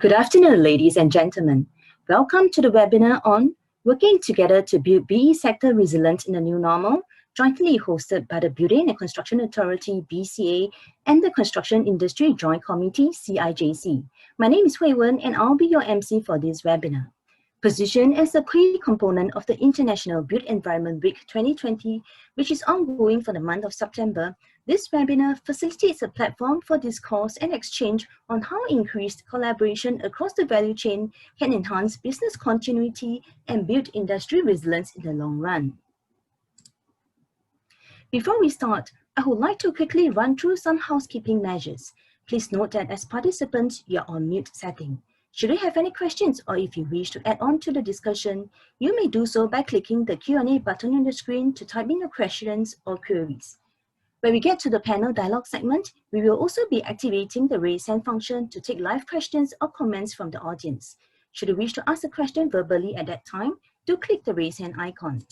Good afternoon, ladies and gentlemen. Welcome to the webinar on Working Together to Build BE Sector Resilience in the New Normal, jointly hosted by the Building and Construction Authority, BCA, and the Construction Industry Joint Committee, CIJC. My name is Hui Wen, and I'll be your MC for this webinar. Positioned as a key component of the International Built Environment Week 2020, which is ongoing for the month of September, this webinar facilitates a platform for discourse and exchange on how increased collaboration across the value chain can enhance business continuity and build industry resilience in the long run. Before we start, I would like to quickly run through some housekeeping measures. Please note that as participants, you're on mute setting. Should you have any questions or if you wish to add on to the discussion, you may do so by clicking the Q&A button on the screen to type in your questions or queries. When we get to the panel dialogue segment, we will also be activating the raise hand function to take live questions or comments from the audience. Should you wish to ask a question verbally at that time, do click the raise hand icon.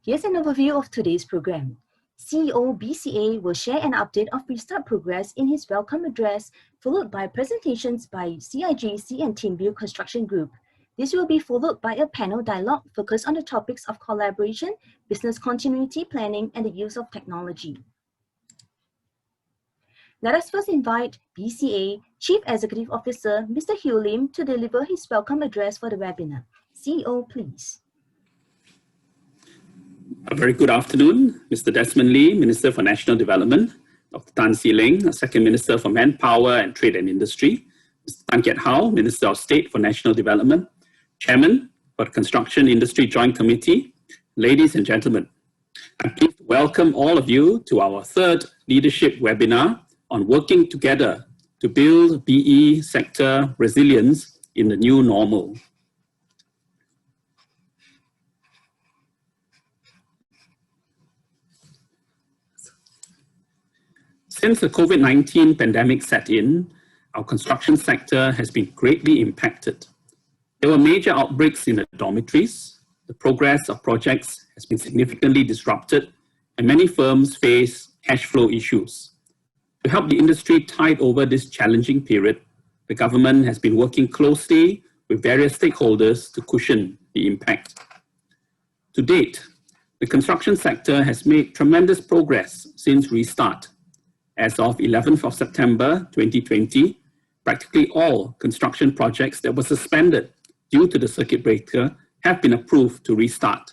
Here's an overview of today's program. CEO BCA will share an update of restart progress in his welcome address, followed by presentations by CIJC and TeamBuild Construction Group. This will be followed by a panel dialogue focused on the topics of collaboration, business continuity planning, and the use of technology. Let us first invite BCA Chief Executive Officer, Mr. Hugh Lim, to deliver his welcome address for the webinar. CEO, please. A very good afternoon, Mr. Desmond Lee, Minister for National Development, Dr. Tan See Leng, Second Minister for Manpower and Trade and Industry, Mr. Tan Kiat Hao, Minister of State for National Development, Chairman for the Construction Industry Joint Committee, ladies and gentlemen. I'm pleased to welcome all of you to our third leadership webinar on working together to build BE sector resilience in the new normal. Since the COVID-19 pandemic set in, our construction sector has been greatly impacted. There were major outbreaks in the dormitories, the progress of projects has been significantly disrupted, and many firms face cash flow issues. To help the industry tide over this challenging period, the government has been working closely with various stakeholders to cushion the impact. To date, the construction sector has made tremendous progress since restart. As of 11th of September 2020, practically all construction projects that were suspended due to the circuit breaker have been approved to restart.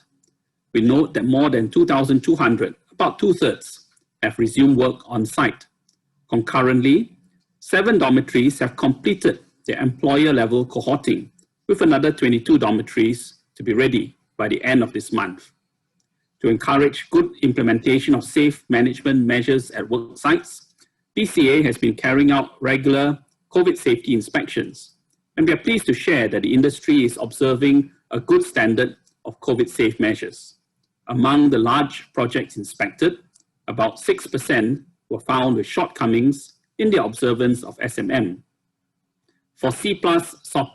We note that more than 2,200, about two-thirds, have resumed work on site. Concurrently, 7 dormitories have completed their employer-level cohorting, with another 22 dormitories to be ready by the end of this month. To encourage good implementation of safe management measures at work sites, BCA has been carrying out regular COVID safety inspections, and we are pleased to share that the industry is observing a good standard of COVID safe measures. Among the large projects inspected, about 6% were found with shortcomings in the observance of SMM. For C+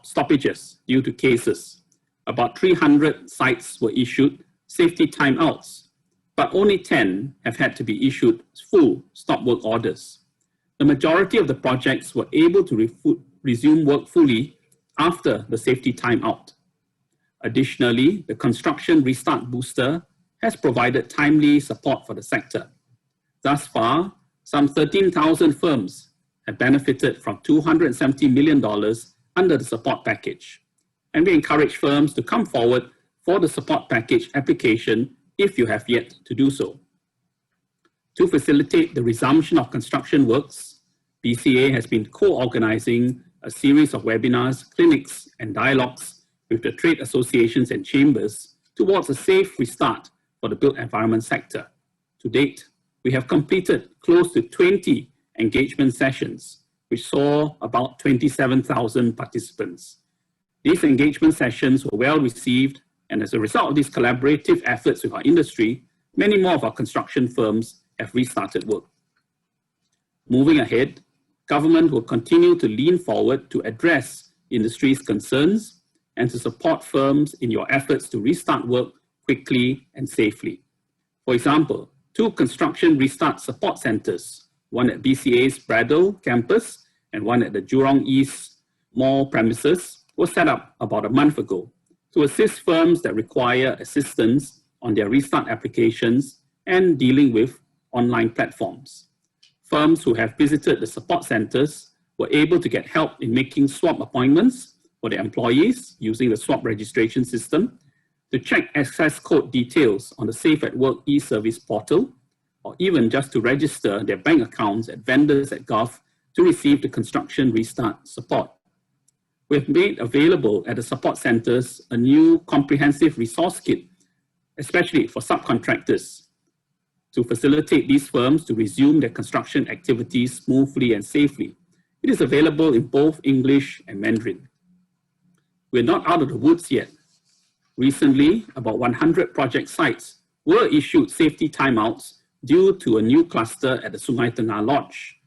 stoppages due to cases, about 300 sites were issued safety timeouts, but only 10 have had to be issued full stop work orders. The majority of the projects were able to resume work fully after the safety timeout. Additionally, the Construction Restart Booster has provided timely support for the sector. Thus far, some 13,000 firms have benefited from $270 million under the support package, and we encourage firms to come forward for the support package application if you have yet to do so. To facilitate the resumption of construction works, BCA has been co-organizing a series of webinars, clinics, and dialogues with the trade associations and chambers towards a safe restart for the built environment sector. To date, we have completed close to 20 engagement sessions, which saw about 27,000 participants. These engagement sessions were well received, and as a result of these collaborative efforts with our industry, many more of our construction firms have restarted work. Moving ahead, government will continue to lean forward to address industry's concerns and to support firms in your efforts to restart work quickly and safely. For example, 2 construction restart support centers, one at BCA's Bradle campus and one at the Jurong East Mall premises was set up about a month ago to assist firms that require assistance on their restart applications and dealing with online platforms. Firms who have visited the support centers were able to get help in making swab appointments for their employees using the swab registration system, to check access code details on the Safe at Work e-service portal, or even just to register their bank accounts at vendors.gov to receive the construction restart support. We have made available at the support centers a new comprehensive resource kit, especially for subcontractors, to facilitate these firms to resume their construction activities smoothly and safely. It is available in both English and Mandarin. We're not out of the woods yet. Recently, about 100 project sites were issued safety timeouts due to a new cluster at the Sungai Tengah Lodge.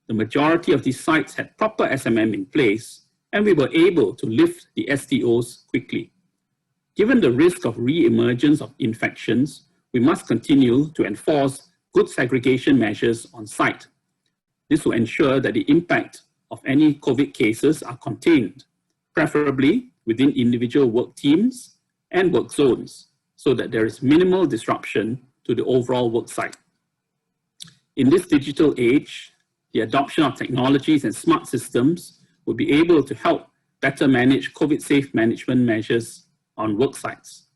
The majority of these sites had proper SMM in place, and we were able to lift the STOs quickly. Given the risk of re-emergence of infections, we must continue to enforce good segregation measures on site. This will ensure that the impact of any COVID cases are contained, preferably within individual work teams and work zones, so that there is minimal disruption to the overall work site. In this digital age, the adoption of technologies and smart systems will be able to help better manage COVID-safe management measures on work sites.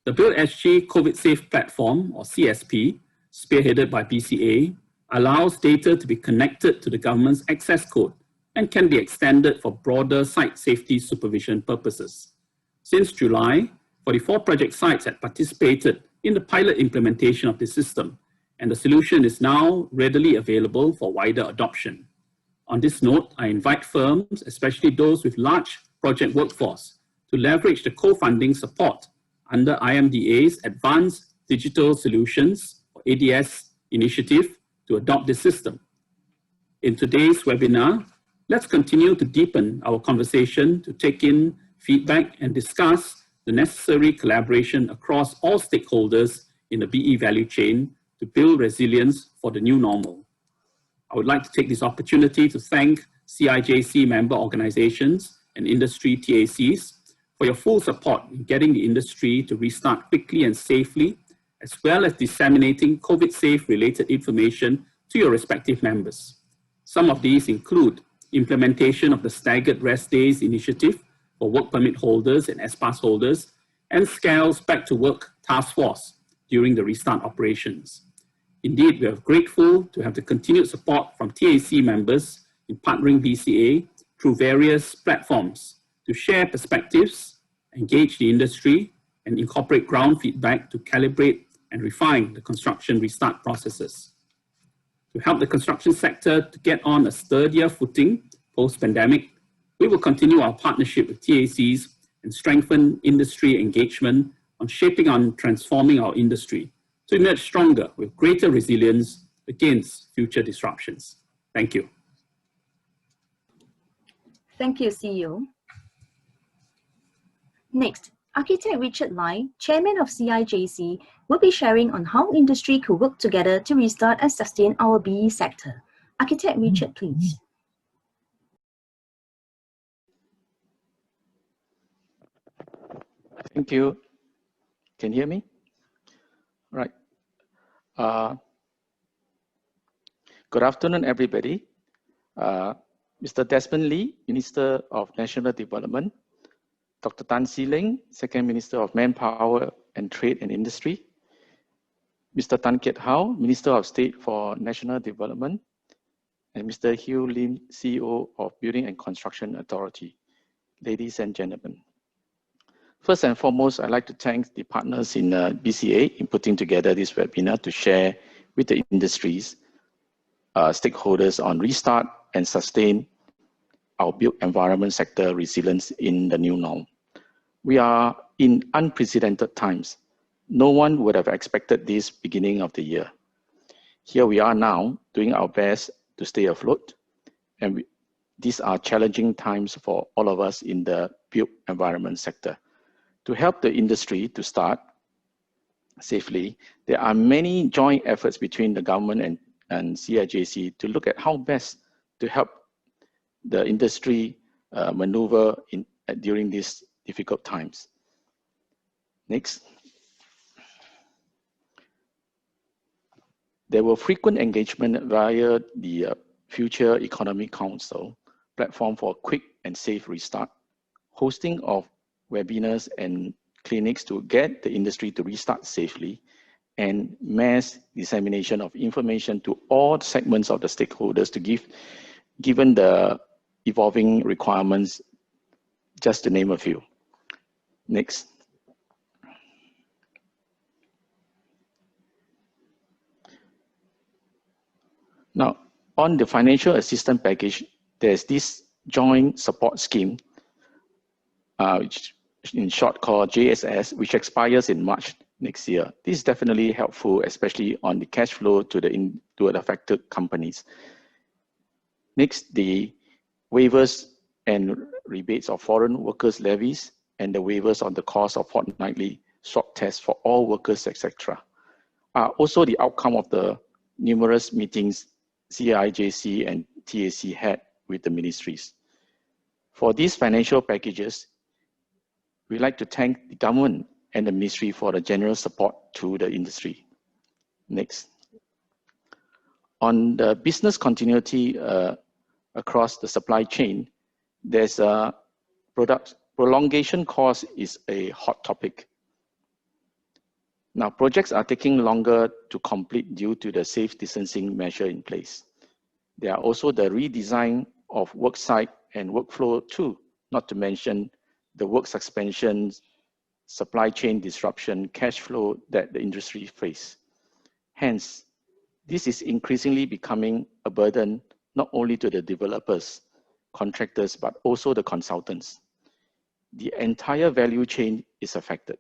The BuildSG-COVIDSafe Platform, or CSP, spearheaded by BCA, allows data to be connected to the government's access code and can be extended for broader site safety supervision purposes. Since July, 44 project sites had participated in the pilot implementation of the system, and the solution is now readily available for wider adoption. On this note, I invite firms, especially those with large project workforce, to leverage the co-funding support under IMDA's Advanced Digital Solutions, or ADS, initiative to adopt this system. In today's webinar, let's continue to deepen our conversation to take in feedback and discuss the necessary collaboration across all stakeholders in the BE value chain to build resilience for the new normal. I would like to take this opportunity to thank CIJC member organizations and industry TACs for your full support in getting the industry to restart quickly and safely, as well as disseminating COVID-safe related information to your respective members. Some of these include implementation of the Staggered Rest Days initiative for work permit holders and S-Pass holders, and SCAL's Back to Work Task Force during the restart operations. Indeed, we are grateful to have the continued support from TAC members in partnering BCA through various platforms to share perspectives, engage the industry, and incorporate ground feedback to calibrate and refine the construction restart processes. To help the construction sector to get on a sturdier footing post-pandemic, we will continue our partnership with TACs and strengthen industry engagement on shaping and transforming our industry to emerge stronger with greater resilience against future disruptions. Thank you. Thank you, CEO. Next, Architect Richard Lai, Chairman of CIJC, will be sharing on how industry could work together to restart and sustain our BE sector. Architect Richard, please. Thank you. Can you hear me? Right. Good afternoon, everybody. Mr. Desmond Lee, Minister of National Development, Dr. Tan See Leng, Second Minister of Manpower and Trade and Industry, Mr. Tan Kiat Hao, Minister of State for National Development, and Mr. Hugh Lim, CEO of Building and Construction Authority. Ladies and gentlemen. First and foremost, I'd like to thank the partners in BCA in putting together this webinar to share with the industries, stakeholders on restart and sustain our built environment sector resilience in the new norm. We are in unprecedented times. No one would have expected this beginning of the year. Here we are now doing our best to stay afloat, and these are challenging times for all of us in the built environment sector. To help the industry to start safely, there are many joint efforts between the government and CIJC to look at how best to help the industry maneuver during these difficult times. Next. There were frequent engagement via the Future Economic Council platform for a quick and safe restart, hosting of webinars and clinics to get the industry to restart safely, and mass dissemination of information to all segments of the stakeholders to given the evolving requirements, just to name a few. Next. Now, on the financial assistance package, there's this joint support scheme, which in short called JSS, which expires in March next year. This is definitely helpful, especially on the cash flow to the affected companies. Next, the waivers and rebates of foreign workers levies and the waivers on the cost of fortnightly swab tests for all workers, etc. are also the outcome of the numerous meetings CIJC and TAC had with the ministries. For these financial packages, we'd like to thank the government and the ministry for the general support to the industry. Next. On the business continuity across the supply chain, there's a prolongation cost is a hot topic. Now, projects are taking longer to complete due to the safe distancing measure in place. There are also the redesign of worksite and workflow too, not to mention the work suspensions, supply chain disruption, cash flow that the industry face. Hence, this is increasingly becoming a burden not only to the developers, contractors, but also the consultants. The entire value chain is affected.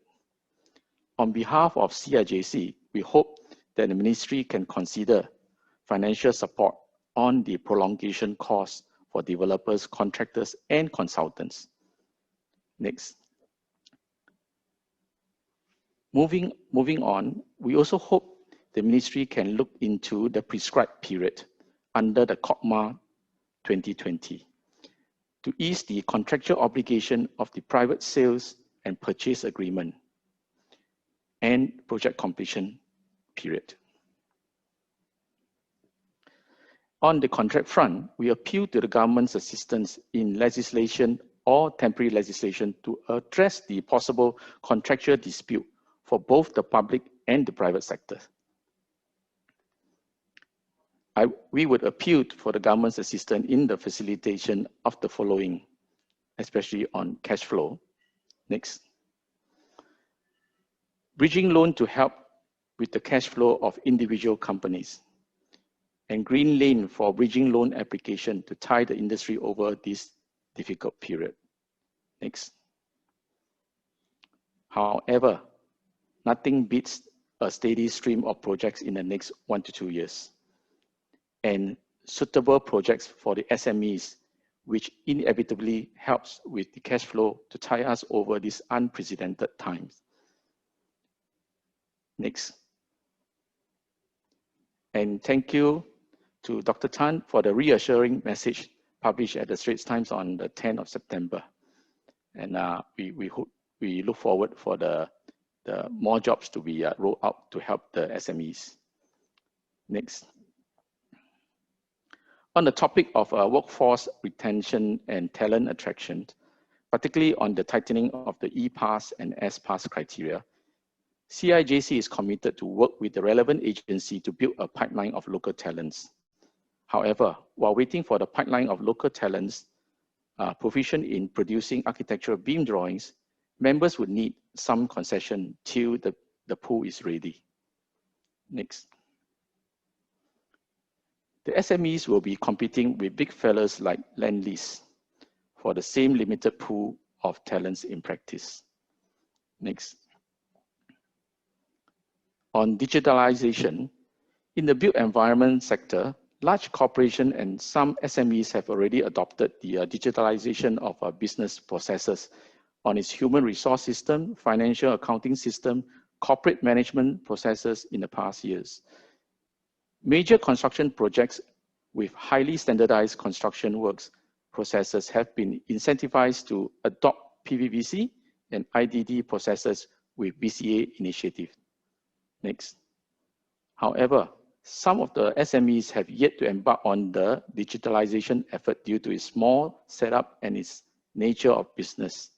On behalf of CIJC, we hope that the ministry can consider financial support on the prolongation costs for developers, contractors, and consultants. Next. Moving on, we also hope the ministry can look into the prescribed period under the COPMA 2020 to ease the contractual obligation of the private sales and purchase agreement and project completion period. On the contract front, we appeal to the government's assistance in legislation or temporary legislation to address the possible contractual dispute for both the public and the private sector. We would appeal for the government's assistance in the facilitation of the following, especially on cash flow. Next. Bridging loan to help with the cash flow of individual companies, and green lane for bridging loan application to tide the industry over this difficult period. Next. However, nothing beats a steady stream of projects in the next 1 to 2 years, and suitable projects for the SMEs, which inevitably helps with the cash flow to tide us over these unprecedented times. Next. And thank you to Dr. Tan for the reassuring message published at the Straits Times on the 10th of September. And we look forward for the more jobs to be rolled out to help the SMEs. Next. On the topic of workforce retention and talent attraction, particularly on the tightening of the E-Pass and S-Pass criteria, CIJC is committed to work with the relevant agency to build a pipeline of local talents. However, while waiting for the pipeline of local talents proficient in producing architectural beam drawings, members would need some concession till the pool is ready. Next. The SMEs will be competing with big fellas like Lend-Lease for the same limited pool of talents in practice. Next. On digitalization, in the built environment sector, large corporations and some SMEs have already adopted the digitalization of business processes on its human resource system, financial accounting system, corporate management processes in the past years. Major construction projects with highly standardized construction works processors have been incentivized to adopt PVVC and IDD processes with BCA initiative. Next. However, some of the SMEs have yet to embark on the digitalization effort due to its small setup and its nature of business.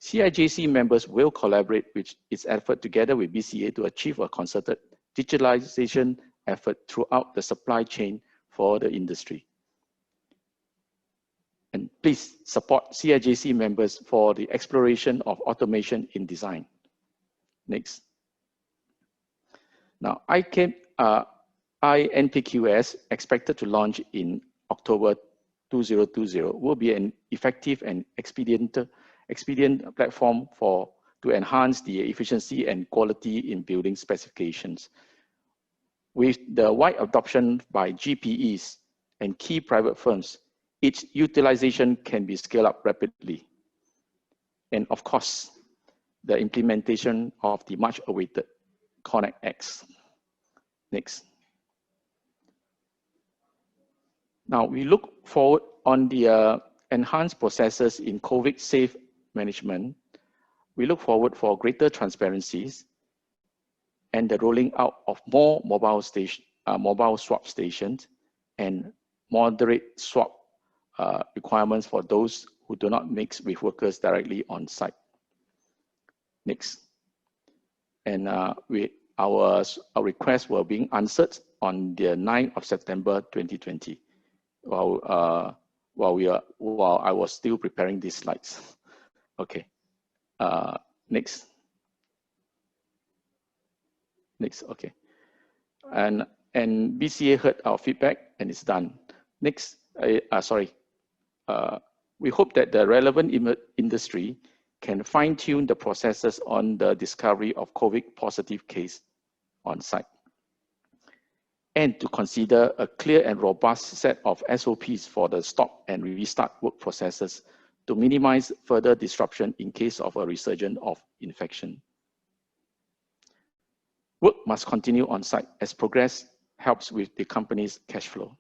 CIJC members will collaborate with its effort together with BCA to achieve a concerted digitalization effort throughout the supply chain for the industry. And please support CIJC members for the exploration of automation in design. Next. Now, INPQS, expected to launch in October 2020, will be an effective and expedient platform to enhance the efficiency and quality in building specifications. With the wide adoption by GPEs and key private firms, its utilization can be scaled up rapidly. And of course, the implementation of the much awaited Connect X. Next. Now we look forward on the enhanced processes in COVID-safe management. We look forward for greater transparencies and the rolling out of more mobile swap stations and moderate swap requirements for those who do not mix with workers directly on site. Next. And our requests were being answered on the 9th of September 2020 while I was still preparing these slides. Okay. Next. Next. Okay. And BCA heard our feedback and it's done. Next. We hope that the relevant industry can fine-tune the processes on the discovery of COVID positive case on site, and to consider a clear and robust set of SOPs for the stop and restart work processes to minimize further disruption in case of a resurgence of infection. Work must continue on site as progress helps with the company's cash flow.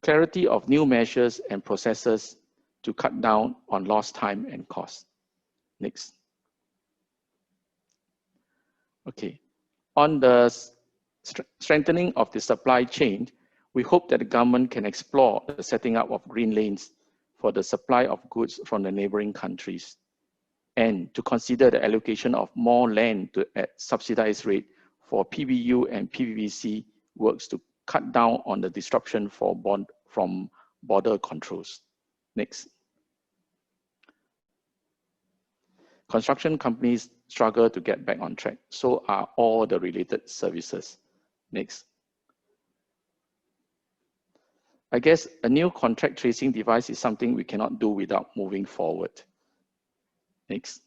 Clarity of new measures and processes to cut down on lost time and cost. Next. Okay. On the strengthening of the supply chain, we hope that the government can explore the setting up of green lanes for the supply of goods from the neighboring countries, and to consider the allocation of more land at subsidized rate for PBU and PVVC works to cut down on the disruption from border controls. Next. Construction companies struggle to get back on track, so are all the related services. Next. I guess a new contract tracing device is something we cannot do without moving forward. Next.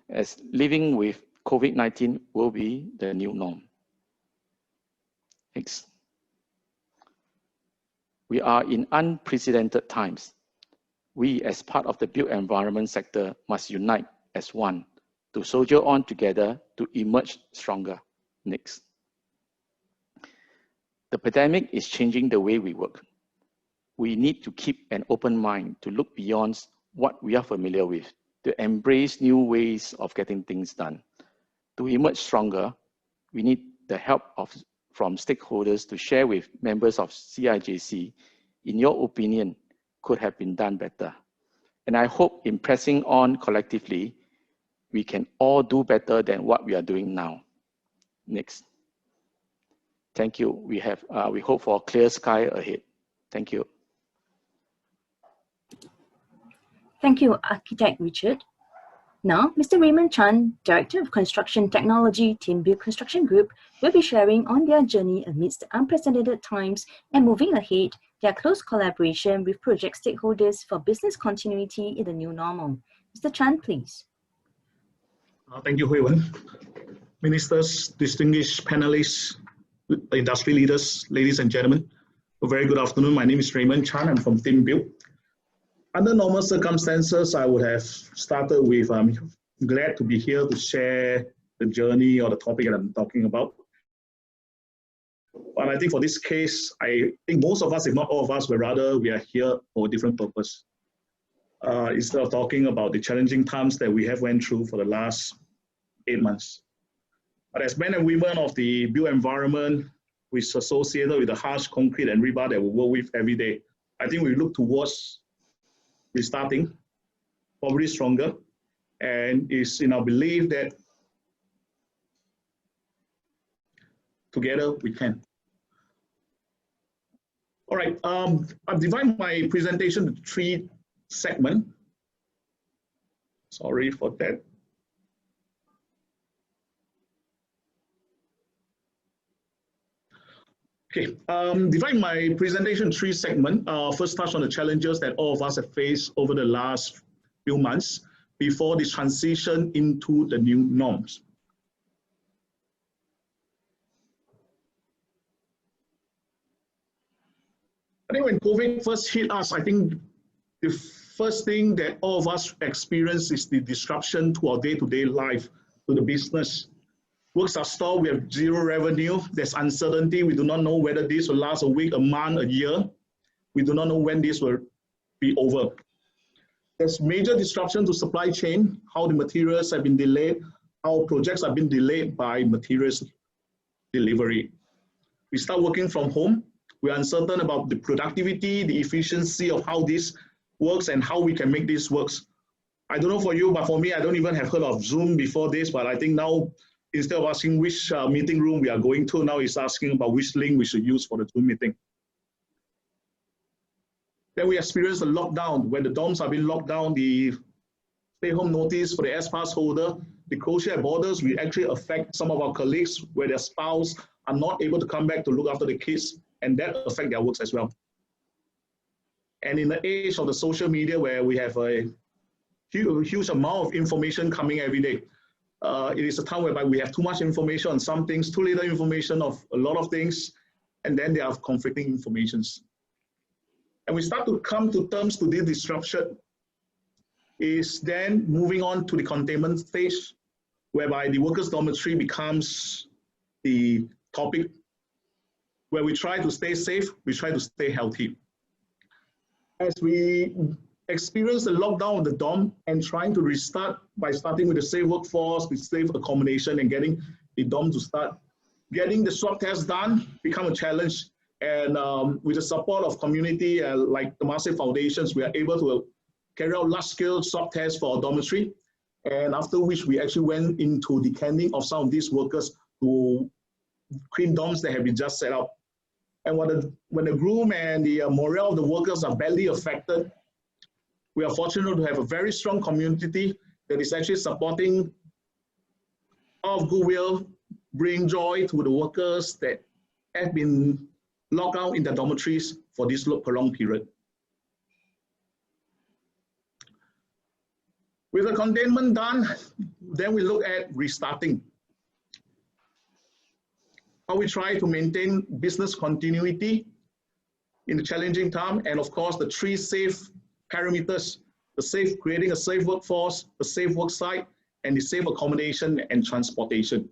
As living with COVID-19 will be the new norm. Next. We are in unprecedented times. We, as part of the built environment sector, must unite as one to soldier on together to emerge stronger. Next. The pandemic is changing the way we work. We need to keep an open mind to look beyond what we are familiar with, to embrace new ways of getting things done. To emerge stronger, we need the help from stakeholders to share with members of CIJC, in your opinion, could have been done better. And I hope in pressing on collectively, we can all do better than what we are doing now. Next. Thank you. We hope for a clear sky ahead. Thank you. Thank you, Architect Richard. Now, Mr. Raymond Chan, Director of Construction Technology, Team Build Construction Group, will be sharing on their journey amidst unprecedented times and moving ahead, their close collaboration with project stakeholders for business continuity in the new normal. Mr. Chan, please. Thank you, Hui Wen. Ministers, distinguished panelists, industry leaders, ladies and gentlemen, a very good afternoon. My name is Raymond Chan. I'm from Team Build. Under normal circumstances, I would have started with, I'm glad to be here to share the journey or the topic that I'm talking about. But I think for this case, I think most of us, if not all of us, but rather we are here for a different purpose. Instead of talking about the challenging times that we have went through for the last 8 months. But as men and women of the built environment, which is associated with the harsh concrete and rebar that we work with every day, I think we look towards restarting, probably stronger, and it's in our belief that together we can. All right, I've divided my presentation into 3 segments. Sorry for that. Okay, divide my presentation in 3 segments. First, touch on the challenges that all of us have faced over the last few months before the transition into the new norms. I think when COVID first hit us, I think the first thing that all of us experience is the disruption to our day-to-day life, to the business. Works are stopped, we have 0 revenue, there's uncertainty, we do not know whether this will last a week, a month, a year. We do not know when this will be over. There's major disruption to supply chain, how the materials have been delayed, how projects have been delayed by materials delivery. We start working from home, we are uncertain about the productivity, the efficiency of how this works and how we can make this work. I don't know for you, but for me, I don't even have heard of Zoom before this, but I think now, instead of asking which meeting room we are going to, now it's asking about which link we should use for the Zoom meeting. Then we experienced a lockdown, when the dorms have been locked down, the stay-home notice for the S-Pass holder, the closure at borders will actually affect some of our colleagues where their spouse are not able to come back to look after the kids, and that affect their works as well. And in the age of the social media where we have a huge amount of information coming every day, it is a time whereby we have too much information on some things, too little information of a lot of things, and then there are conflicting informations. And we start to come to terms to this disruption is then moving on to the containment stage, whereby the workers' dormitory becomes the topic where we try to stay safe, we try to stay healthy. As we experience the lockdown of the dorm and trying to restart by starting with the safe workforce, with safe accommodation and getting the dorm to start, getting the swab test done become a challenge. And with the support of community like the Temasek Foundations, we are able to carry out large-scale swab tests for our dormitory. And after which we actually went into the canning of some of these workers to clean dorms that have been just set up. And when the room and the morale of the workers are badly affected, we are fortunate to have a very strong community that is actually supporting out of goodwill, bring joy to the workers that have been locked out in the dormitories for this prolonged period. With the containment done, then we look at restarting. How we try to maintain business continuity in the challenging time, and of course the 3 safe parameters, creating a safe workforce, a safe work site, and the safe accommodation and transportation.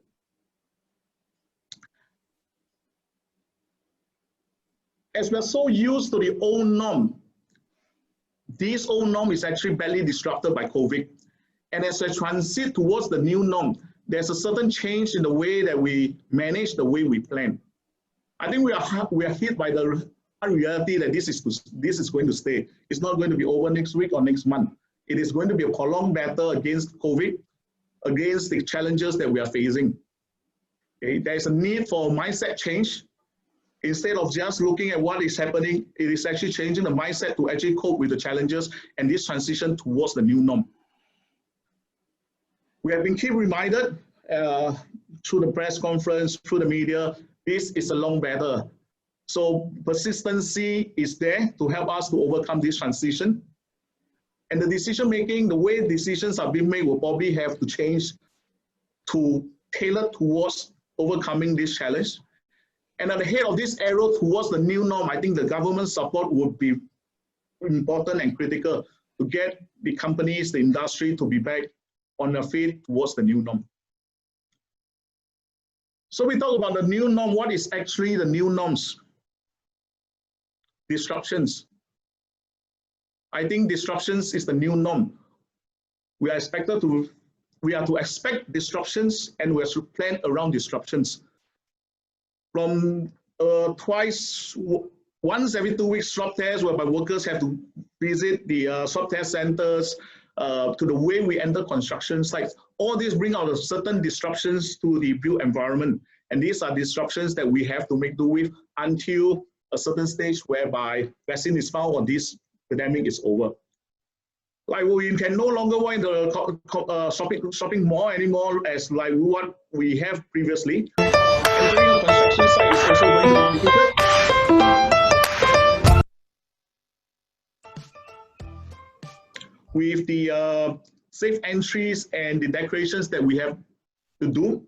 As we are so used to the old norm, this old norm is actually badly disrupted by COVID. And as we transit towards the new norm, there's a certain change in the way that we manage, the way we plan. I think we are hit by the reality that this is going to stay. It's not going to be over next week or next month. It is going to be a prolonged battle against COVID, against the challenges that we are facing. Okay? There is a need for mindset change. Instead of just looking at what is happening, it is actually changing the mindset to actually cope with the challenges and this transition towards the new norm. We have been keep reminded through the press conference, through the media, this is a long battle. So persistency is there to help us to overcome this transition. And the decision making, the way decisions are being made will probably have to change to tailor towards overcoming this challenge. And at the head of this arrow towards the new norm, I think the government support would be important and critical to get the companies, the industry to be back on their feet towards the new norm. So we talk about the new norm. What is actually the new norms? Disruptions. I think disruptions is the new norm. We are to expect disruptions, and we have to plan around disruptions. From once every 2 weeks swab test, whereby workers have to visit the swab test centers, to the way we enter construction sites. All these bring out certain disruptions to the built environment. And these are disruptions that we have to make do with until a certain stage whereby vaccine is found or this pandemic is over. Like we can no longer go into the shopping mall anymore as like what we have previously. Entering a construction site is also going to be difficult. With the safe entries and the decorations that we have to do.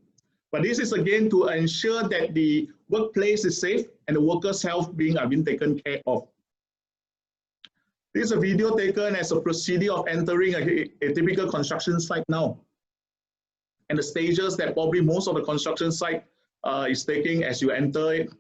But this is again to ensure that the workplace is safe and the workers' health being taken care of. This is a video taken as a procedure of entering a typical construction site now. And the stages that probably most of the construction site is taking as you enter it.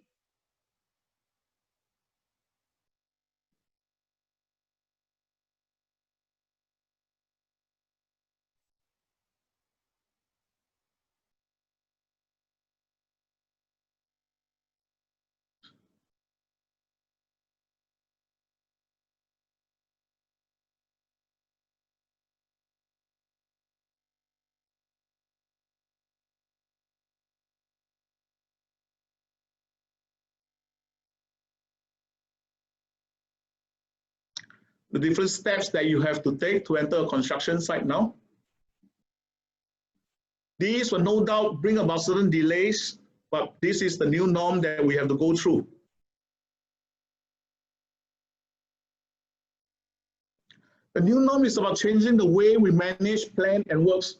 The different steps that you have to take to enter a construction site now. These will no doubt bring about certain delays, but this is the new norm that we have to go through. The new norm is about changing the way we manage, plan, and works.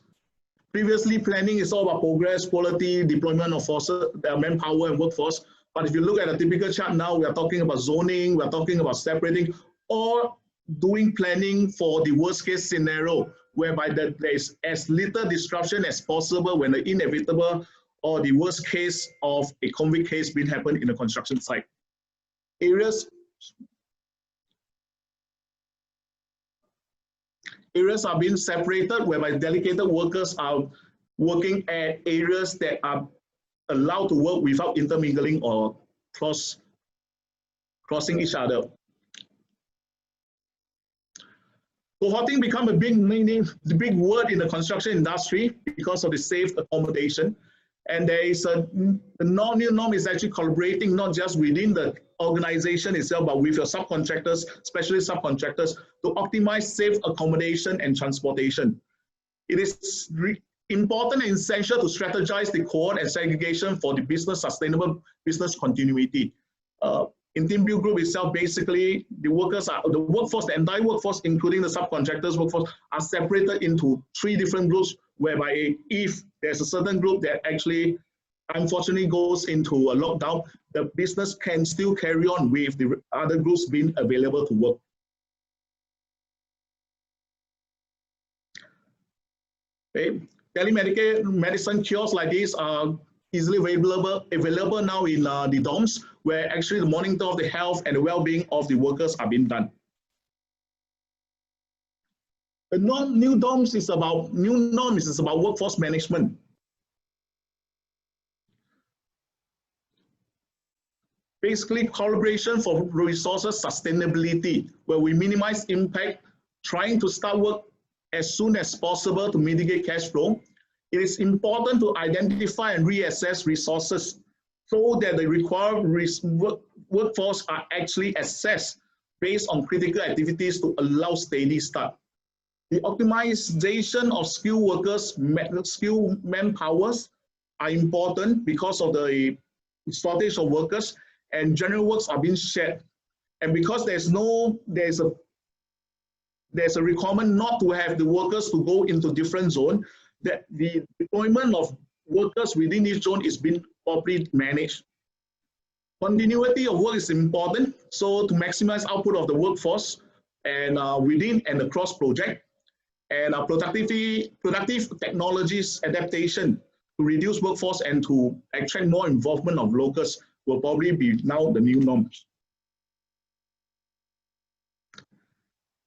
Previously, planning is all about progress, quality, deployment of forces, manpower, and workforce. But if you look at a typical chart now, we are talking about zoning, we are talking about separating, or doing planning for the worst case scenario, whereby there is as little disruption as possible when the inevitable or the worst case of a COVID case being happen in a construction site. Areas are being separated, whereby dedicated workers are working at areas that are allowed to work without intermingling or crossing each other. Cohorting become a big word in the construction industry because of the safe accommodation. And there is the new norm is actually collaborating not just within the organization itself, but with your subcontractors, especially subcontractors, to optimize safe accommodation and transportation. It is important and essential to strategize the cohort and segregation for the sustainable business continuity. In TeamBuild Group itself, basically, the workforce, the entire workforce, including the subcontractors workforce, are separated into 3 different groups, whereby if there's a certain group that actually, unfortunately, goes into a lockdown, the business can still carry on with the other groups being available to work. Okay. Telemedicine kiosks like this are easily available now in the dorms, where actually the monitor of the health and the well-being of the workers are being done. The new norms is about workforce management. Basically, collaboration for resources sustainability, where we minimize impact, trying to start work as soon as possible to mitigate cash flow. It is important to identify and reassess resources so that the required workforce are actually assessed based on critical activities to allow steady start. The optimization of skilled workers, skilled manpowers are important because of the shortage of workers, and general works are being shared. And because there's a requirement not to have the workers to go into different zones, that the deployment of workers within each zone is being properly managed. Continuity of work is important, so to maximize output of the workforce and within and across project, and productive technologies adaptation, to reduce workforce and to attract more involvement of locals will probably be now the new norm.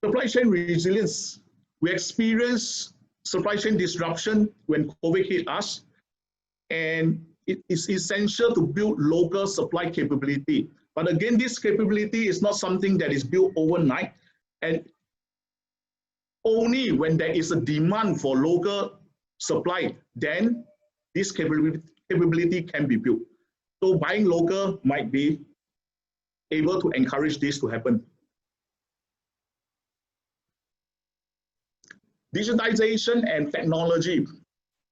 Supply chain resilience. We experienced supply chain disruption when COVID hit us, and it is essential to build local supply capability. But again, this capability is not something that is built overnight, and only when there is a demand for local supply, then this capability can be built. So buying local might be able to encourage this to happen. Digitization and technology.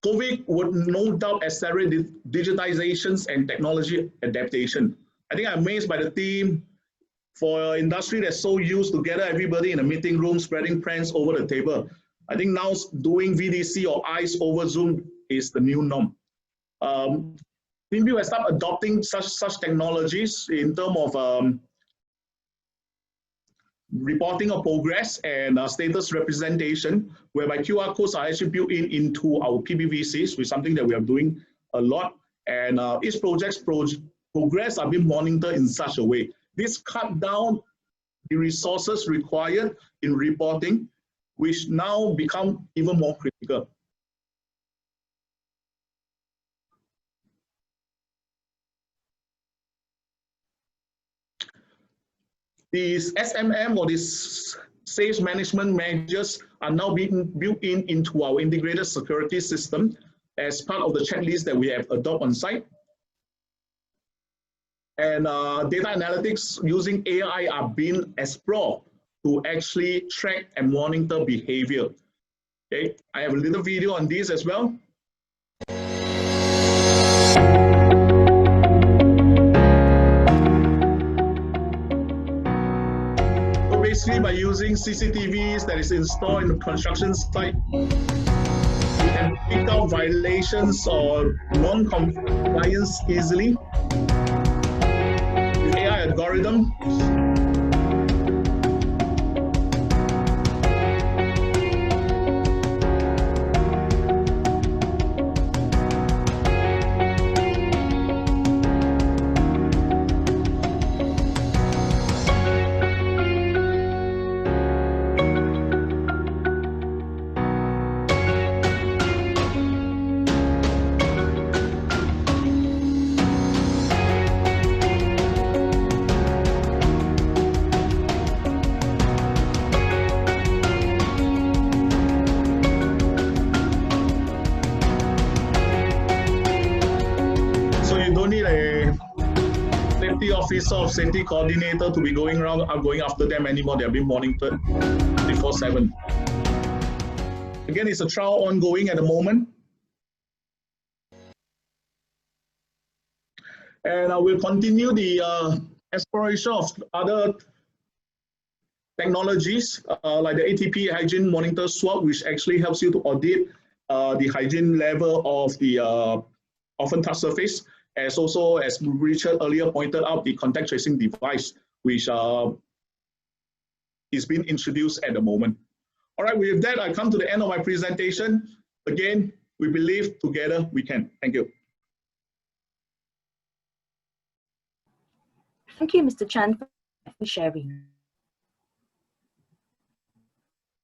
COVID would no doubt accelerate digitizations and technology adaptation. I think I'm amazed by the team for an industry that's so used to gather everybody in a meeting room, spreading plans over the table. I think now doing VDC or ICE over Zoom is the new norm. TeamView has started adopting such technologies in terms of reporting of progress and status representation, whereby QR codes are actually built into our PBVCs, which is something that we are doing a lot. And each project's progress are being monitored in such a way. This cut down the resources required in reporting, which now become even more critical. These SMM or these safe management measures are now being built into our integrated security system as part of the checklist that we have adopted on site. And data analytics using AI are being explored to actually track and monitor behavior. Okay, I have a little video on this as well. So basically, by using CCTVs that is installed in the construction site, we can pick out violations or non-compliance easily. AI algorithm. Officer of safety coordinator to be going around going after them anymore. They're being monitored 24/7. Again, it's a trial ongoing at the moment. And we'll continue the exploration of other technologies like the ATP hygiene monitor swab, which actually helps you to audit the hygiene level of the often touch surface. As also, as Richard earlier pointed out, the contact tracing device, which is being introduced at the moment. All right, with that, I come to the end of my presentation. Again, we believe together we can. Thank you. Thank you, Mr. Chan, for sharing.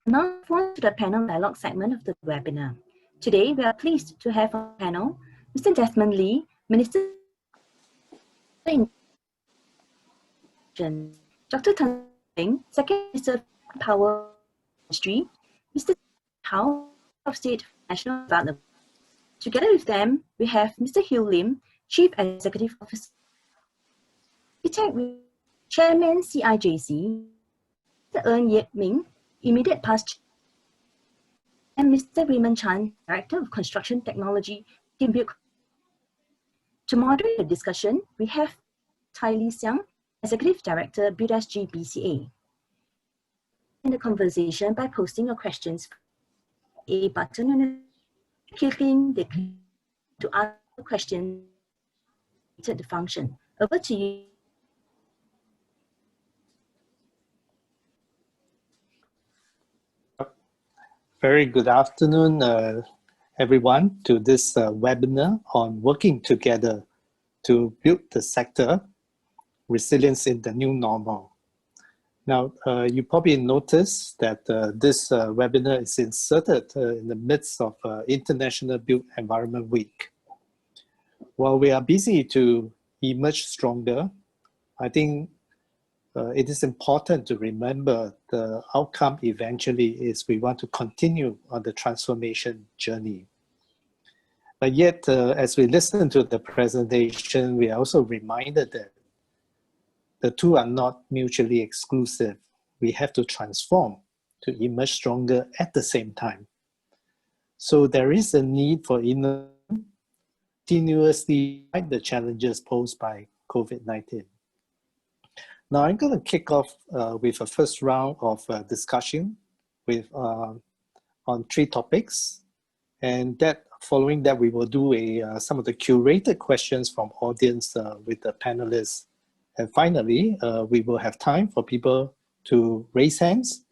Now, on to the panel dialogue segment of the webinar. Today, we are pleased to have on the panel Mr. Desmond Lee, Minister in Dr. Tan Seng, Second Minister of Power Industry, Mr. Hao of State for National Development. Together with them, we have Mr. Hugh Lim, Chief Executive Officer, Chairman CIJC, Mr. Ern Yip Ming, Immediate Past, and Mr. Raymond Chan, Director of Construction Technology, TeamView. To moderate the discussion, we have Tai Li Xiang, Executive Director, BuildSG-BCA. In the conversation by posting your questions a button and clicking the to ask a question to the function. Over to you. Very good afternoon, everyone to this webinar on working together to build the sector resilience in the new normal. Now, you probably noticed that this webinar is inserted in the midst of International Built Environment Week. While we are busy to emerge stronger, I think it is important to remember the outcome eventually is we want to continue on the transformation journey. But yet, as we listen to the presentation, we are also reminded that the two are not mutually exclusive. We have to transform to emerge stronger at the same time. So there is a need for continuously fight the challenges posed by COVID-19. Now I'm going to kick off with a first round of discussion with on 3 topics, and following that we will do some of the curated questions from audience with the panelists. And finally, we will have time for people to raise hands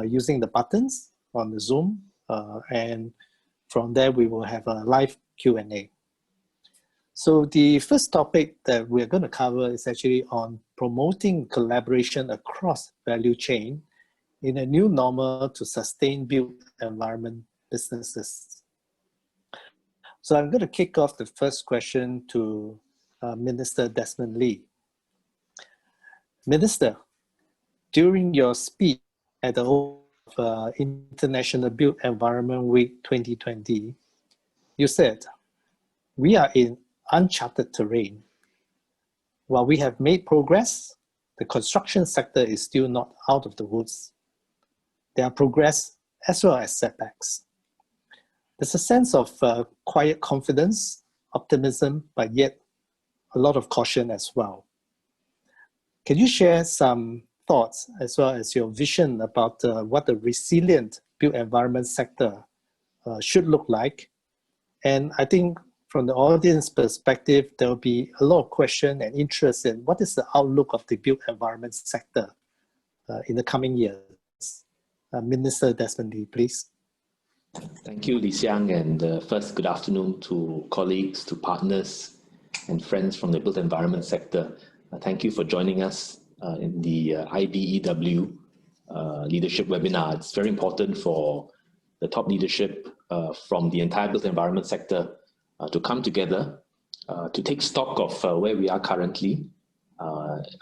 using the buttons on the Zoom. And from there, we will have a live Q&A. So the first topic that we're going to cover is actually on promoting collaboration across value chain in a new normal to sustain built environment businesses. So I'm going to kick off the first question to Minister Desmond Lee. Minister, during your speech at the International Built Environment Week 2020, you said, "We are in uncharted terrain. While we have made progress, the construction sector is still not out of the woods. There are progress as well as setbacks. There's a sense of quiet confidence, optimism, but yet a lot of caution as well. Can you share some thoughts as well as your vision about what the resilient built environment sector should look like? And I think from the audience perspective, there will be a lot of question and interest in what is the outlook of the built environment sector in the coming years. Minister Desmond Lee, please. Thank you, Lee Xiang, and first, good afternoon to colleagues, to partners and friends from the built environment sector. Thank you for joining us in the IBEW leadership webinar. It's very important for the top leadership from the entire built environment sector to come together to take stock of where we are currently,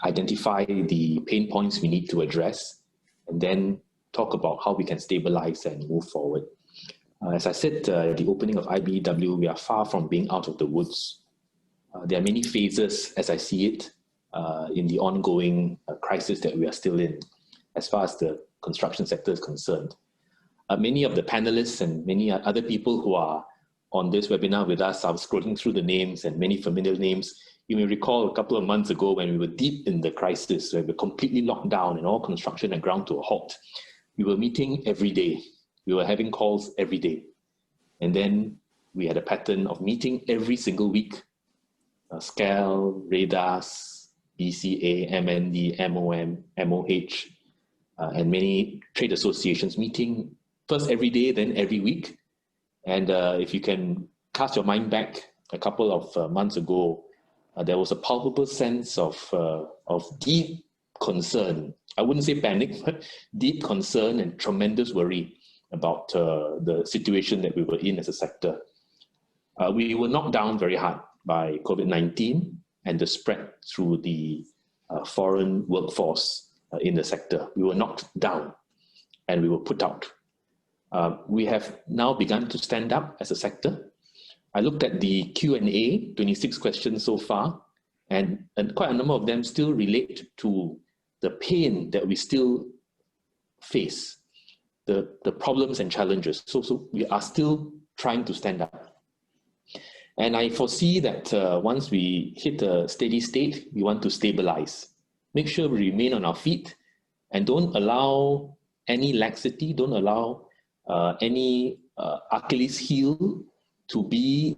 identify the pain points we need to address, and then talk about how we can stabilize and move forward. As I said at the opening of IBEW, we are far from being out of the woods. There are many phases, as I see it, in the ongoing crisis that we are still in, as far as the construction sector is concerned. Many of the panelists and many other people who are on this webinar with us, I was scrolling through the names and many familiar names. You may recall a couple of months ago when we were deep in the crisis, where we were completely locked down and all construction had ground to a halt. We were meeting every day. We were having calls every day. And then we had a pattern of meeting every single week. SCAL, RADARS, BCA, MND, MOM, MOH, and many trade associations meeting first every day, then every week. And if you can cast your mind back a couple of months ago, there was a palpable sense of deep concern. I wouldn't say panic, but deep concern and tremendous worry about the situation that we were in as a sector. We were knocked down very hard by COVID-19 and the spread through the foreign workforce in the sector. We were knocked down and we were put out. We have now begun to stand up as a sector. I looked at the Q&A, 26 questions so far, and quite a number of them still relate to the pain that we still face, the problems and challenges. So we are still trying to stand up. And I foresee that once we hit a steady state, we want to stabilize, make sure we remain on our feet and don't allow any laxity, don't allow any Achilles heel to be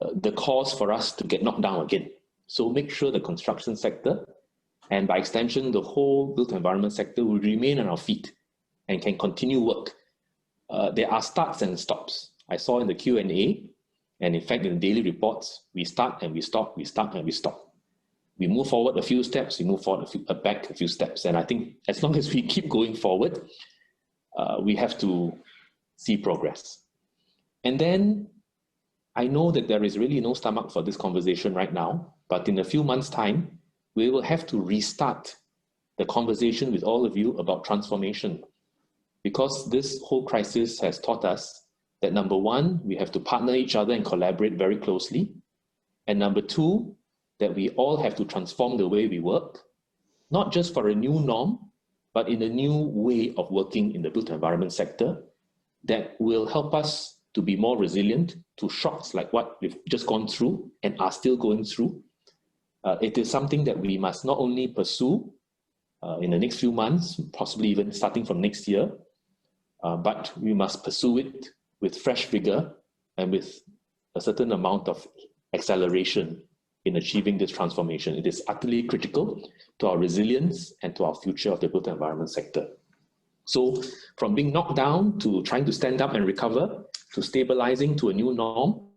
the cause for us to get knocked down again. So make sure the construction sector, and by extension, the whole built environment sector, will remain on our feet and can continue work. There are starts and stops. I saw in the Q&A, and in fact in the daily reports, we start and we stop, we start and we stop. We move forward a few steps, we move forward back a few steps. And I think as long as we keep going forward, we have to see progress. And then I know that there is really no stomach for this conversation right now, but in a few months' time, we will have to restart the conversation with all of you about transformation, because this whole crisis has taught us that number one, we have to partner each other and collaborate very closely. And number two, that we all have to transform the way we work, not just for a new norm, but in a new way of working in the built environment sector that will help us to be more resilient to shocks like what we've just gone through and are still going through. It is something that we must not only pursue in the next few months, possibly even starting from next year, but we must pursue it with fresh vigor and with a certain amount of acceleration in achieving this transformation. It is utterly critical to our resilience and to our future of the built environment sector. So from being knocked down to trying to stand up and recover, to stabilizing to a new norm,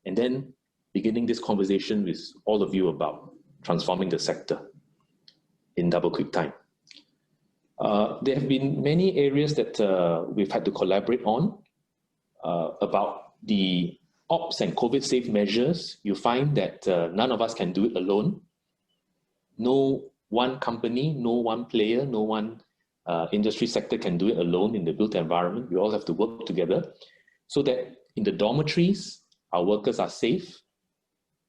and then beginning this conversation with all of you about transforming the sector in double quick time. There have been many areas that we've had to collaborate on about the ops and COVID-safe measures. You find that none of us can do it alone. No one company, no one player, no one industry sector can do it alone in the built environment. We all have to work together so that in the dormitories, our workers are safe.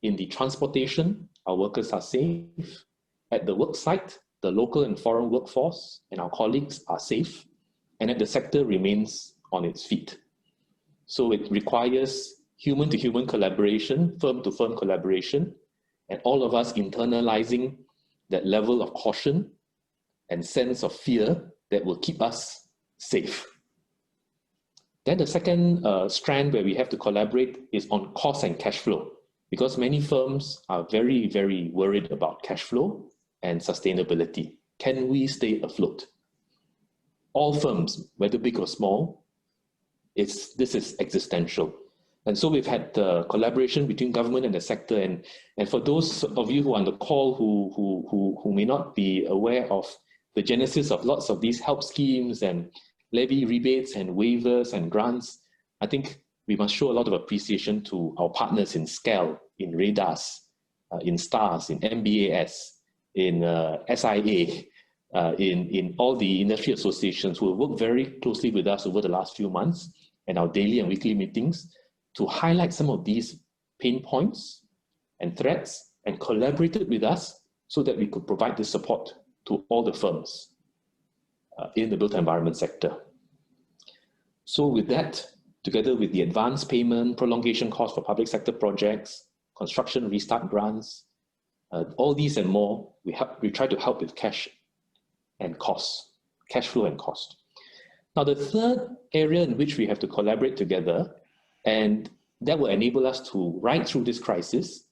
In the transportation, our workers are safe. At the work site, the local and foreign workforce and our colleagues are safe. And that the sector remains on its feet. So it requires human-to-human collaboration, firm-to-firm collaboration, and all of us internalizing that level of caution and sense of fear that will keep us safe. Then the second strand where we have to collaborate is on cost and cash flow, because many firms are very, very worried about cash flow and sustainability. Can we stay afloat? All firms, whether big or small, this is existential. And so we've had collaboration between government and the sector. And for those of you who are on the call who may not be aware of the genesis of lots of these help schemes and levy rebates and waivers and grants, I think we must show a lot of appreciation to our partners in SCAL, in RADARS, in STARS, in MBAS, in SIA, in all the industry associations who have worked very closely with us over the last few months and our daily and weekly meetings to highlight some of these pain points and threats and collaborated with us so that we could provide this support to all the firms in the built environment sector. So with that, together with the advance payment, prolongation costs for public sector projects, construction restart grants, all these and more, we try to help with cash and costs, cash flow and cost. Now the third area in which we have to collaborate together, and that will enable us to ride through this crisis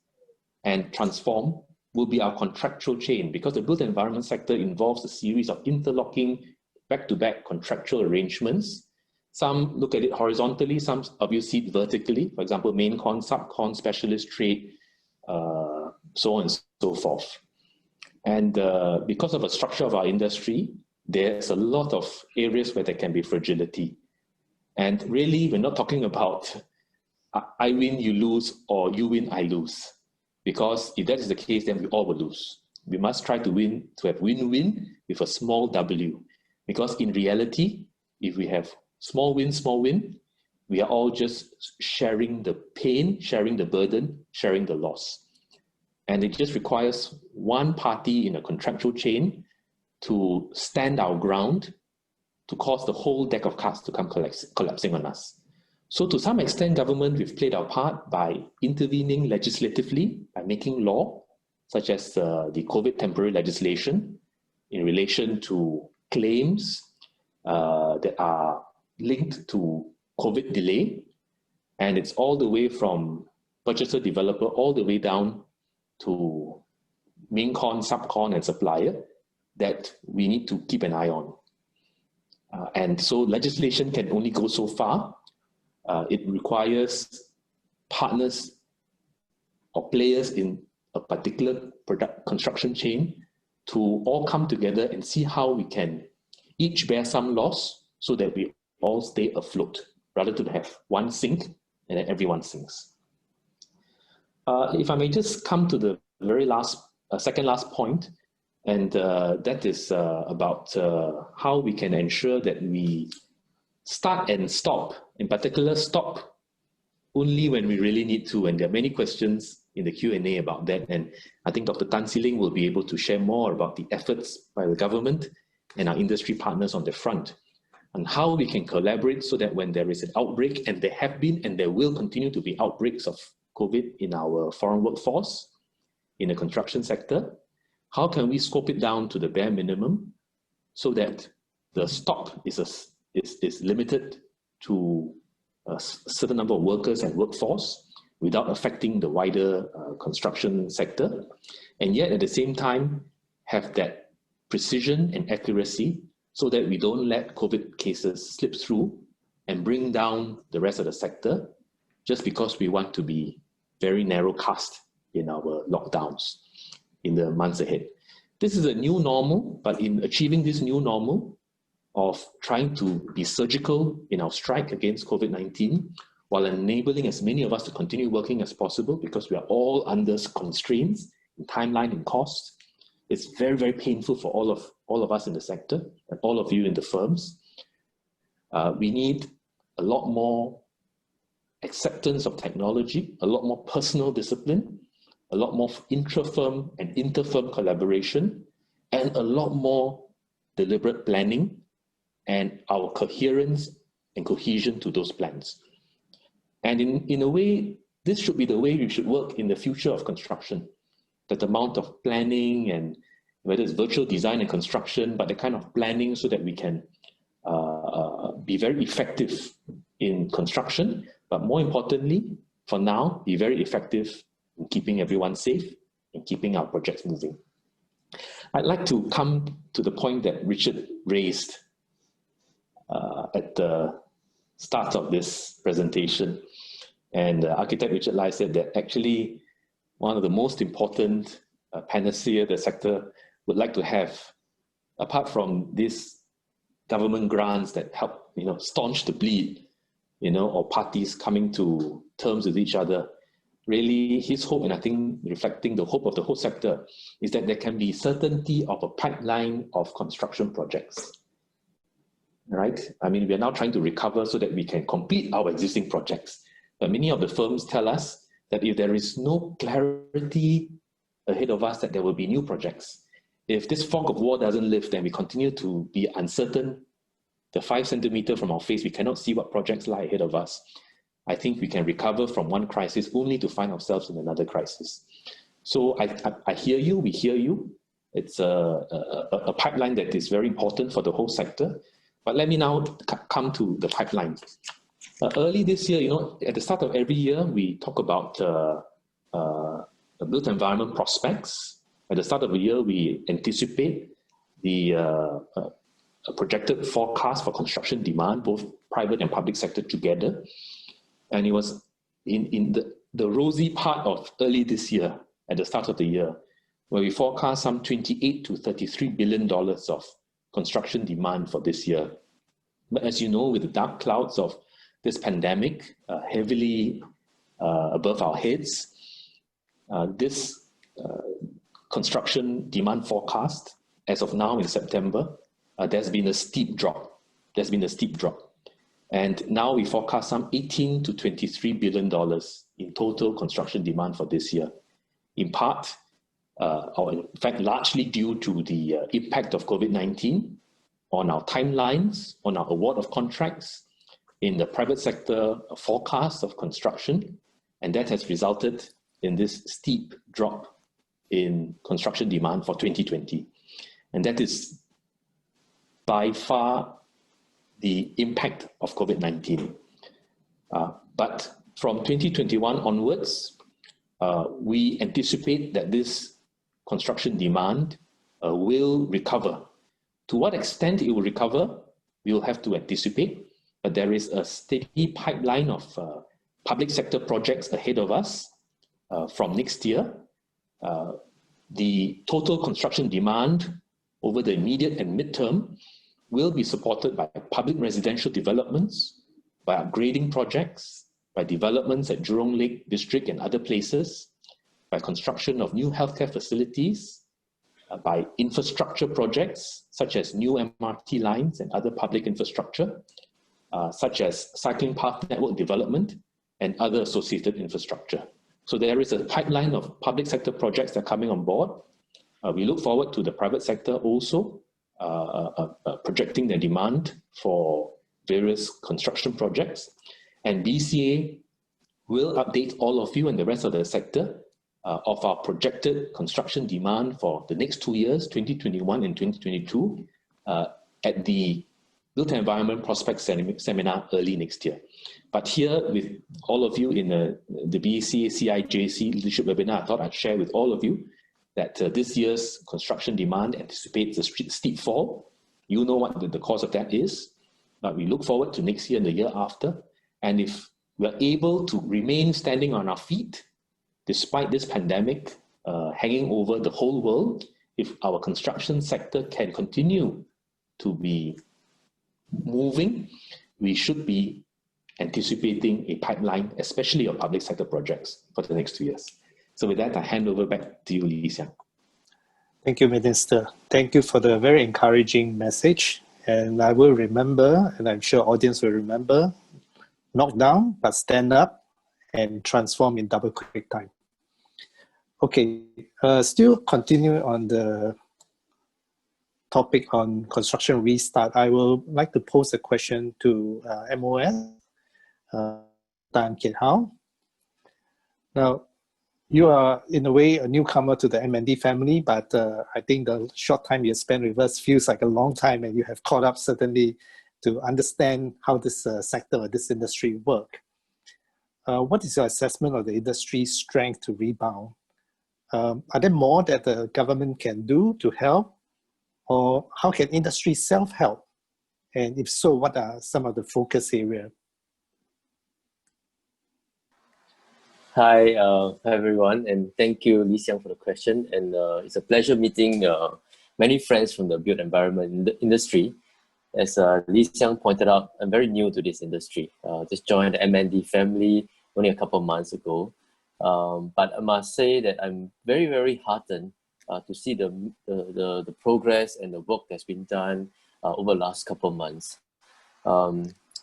and transform, will be our contractual chain, because the built environment sector involves a series of interlocking back-to-back contractual arrangements. Some look at it horizontally, some of you see it vertically, for example, main con, sub-con, specialist trade, so on and so forth. And because of the structure of our industry, there's a lot of areas where there can be fragility. And really, we're not talking about I win, you lose, or you win, I lose. Because if that is the case, then we all will lose. We must try to win, to have win-win with a small w. Because in reality, if we have small win, we are all just sharing the pain, sharing the burden, sharing the loss. And it just requires one party in a contractual chain to stand our ground, to cause the whole deck of cards to come collapsing on us. So to some extent, government, we've played our part by intervening legislatively, by making law, such as the COVID temporary legislation in relation to claims that are linked to COVID delay. And it's all the way from purchaser developer, all the way down to main con, sub-con, and supplier that we need to keep an eye on. And so legislation can only go so far. It requires partners or players in a particular construction chain to all come together and see how we can each bear some loss so that we all stay afloat, rather than have one sink and then everyone sinks. If I may just come to the very last, second last point, and that is about how we can ensure that we start and stop, in particular stop only when we really need to, and there are many questions in the Q&A about that, and I think Dr. Tan Si-Ling will be able to share more about the efforts by the government and our industry partners on the front, and how we can collaborate so that when there is an outbreak, and there have been and there will continue to be outbreaks of COVID in our foreign workforce, in the construction sector, how can we scope it down to the bare minimum so that the stop is limited to a certain number of workers and workforce without affecting the wider construction sector, and yet at the same time have that precision and accuracy so that we don't let COVID cases slip through and bring down the rest of the sector just because we want to be very narrow cast in our lockdowns in the months ahead. This is a new normal, but in achieving this new normal of trying to be surgical in our strike against COVID-19 while enabling as many of us to continue working as possible, because we are all under constraints in timeline and cost. It's very, very painful for all of us in the sector and all of you in the firms. We need a lot more acceptance of technology, a lot more personal discipline, a lot more intra-firm and inter-firm collaboration, and a lot more deliberate planning and our coherence and cohesion to those plans. And in a way, this should be the way we should work in the future of construction. That amount of planning, and whether it's virtual design and construction, but the kind of planning so that we can be very effective in construction, but more importantly, for now, be very effective in keeping everyone safe and keeping our projects moving. I'd like to come to the point that Richard raised at the start of this presentation. And Architect Richard Lai said that actually one of the most important panacea the sector would like to have, apart from these government grants that help, staunch the bleed, or parties coming to terms with each other, really his hope, and I think reflecting the hope of the whole sector, is that there can be certainty of a pipeline of construction projects. Right? I mean, we are now trying to recover so that we can complete our existing projects. But many of the firms tell us that if there is no clarity ahead of us that there will be new projects, if this fog of war doesn't lift, then we continue to be uncertain. The 5 centimeters from our face, we cannot see what projects lie ahead of us. I think we can recover from one crisis only to find ourselves in another crisis. So I hear you, we hear you. It's a pipeline that is very important for the whole sector. But let me now come to the pipeline. Early this year, at the start of every year, we talk about built environment prospects. At the start of the year, we anticipate the projected forecast for construction demand, both private and public sector together. And it was in the rosy part of early this year, at the start of the year, where we forecast some $28 to $33 billion of construction demand for this year. But as you know, with the dark clouds of this pandemic heavily above our heads, this construction demand forecast, as of now in September, there's been a steep drop. And now we forecast some $18 to $23 billion in total construction demand for this year. In part, or in fact, largely due to the impact of COVID-19 on our timelines, on our award of contracts, in the private sector forecast of construction, and that has resulted in this steep drop in construction demand for 2020. And that is by far the impact of COVID-19. But from 2021 onwards, we anticipate that this construction demand will recover. To what extent it will recover, we will have to anticipate. but there is a steady pipeline of public sector projects ahead of us from next year. The total construction demand over the immediate and midterm will be supported by public residential developments, by upgrading projects, by developments at Jurong Lake District and other places, by construction of new healthcare facilities, by infrastructure projects such as new MRT lines and other public infrastructure, such as cycling path network development and other associated infrastructure. So there is a pipeline of public sector projects that are coming on board. We look forward to the private sector also projecting their demand for various construction projects. And BCA will update all of you and the rest of the sector of our projected construction demand for the next 2 years, 2021 and 2022, at the Built Environment Prospect Seminar early next year. But here with all of you in the BCA-CIJC leadership webinar, I thought I'd share with all of you that this year's construction demand anticipates a steep fall. You know what the cause of that is, but we look forward to next year and the year after. And if we're able to remain standing on our feet, despite this pandemic hanging over the whole world, if our construction sector can continue to be moving, we should be anticipating a pipeline, especially of public sector projects for the next 2 years. So with that, I hand over back to you, Lee Xiang. Thank you, Minister. Thank you for the very encouraging message. And I will remember, and I'm sure audience will remember, knock down, but stand up and transform in double quick time. Okay, still continuing on the topic on construction restart, I will like to pose a question to MOS, Tan Kiet Hao. Now, you are in a way a newcomer to the MND family, but I think the short time you spent with us feels like a long time, and you have caught up certainly to understand how this sector or this industry work. What is your assessment of the industry's strength to rebound? Are there more that the government can do to help? Or how can industry self-help? And if so, what are some of the focus areas? Hi, everyone, and thank you, Lee Xiang, for the question. And it's a pleasure meeting many friends from the built environment industry. As Lee Xiang pointed out, I'm very new to this industry. Just joined the MND family only a couple of months ago. But I must say that I'm very, very heartened to see the progress and the work that's been done over the last couple of months.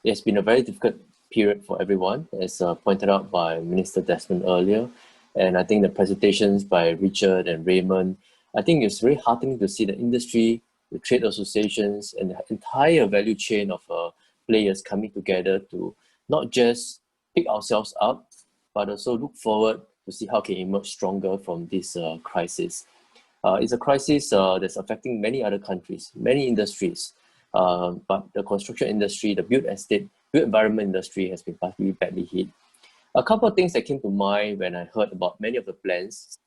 It's been a very difficult period for everyone, as pointed out by Minister Desmond earlier. And I think the presentations by Richard and Raymond, I think it's very heartening to see the industry, the trade associations, and the entire value chain of players coming together to not just pick ourselves up, but also look forward to see how we can emerge stronger from this crisis. It's a crisis that's affecting many other countries, many industries, but the construction industry, the built environment industry has been particularly badly hit. A couple of things that came to mind when I heard about many of the plans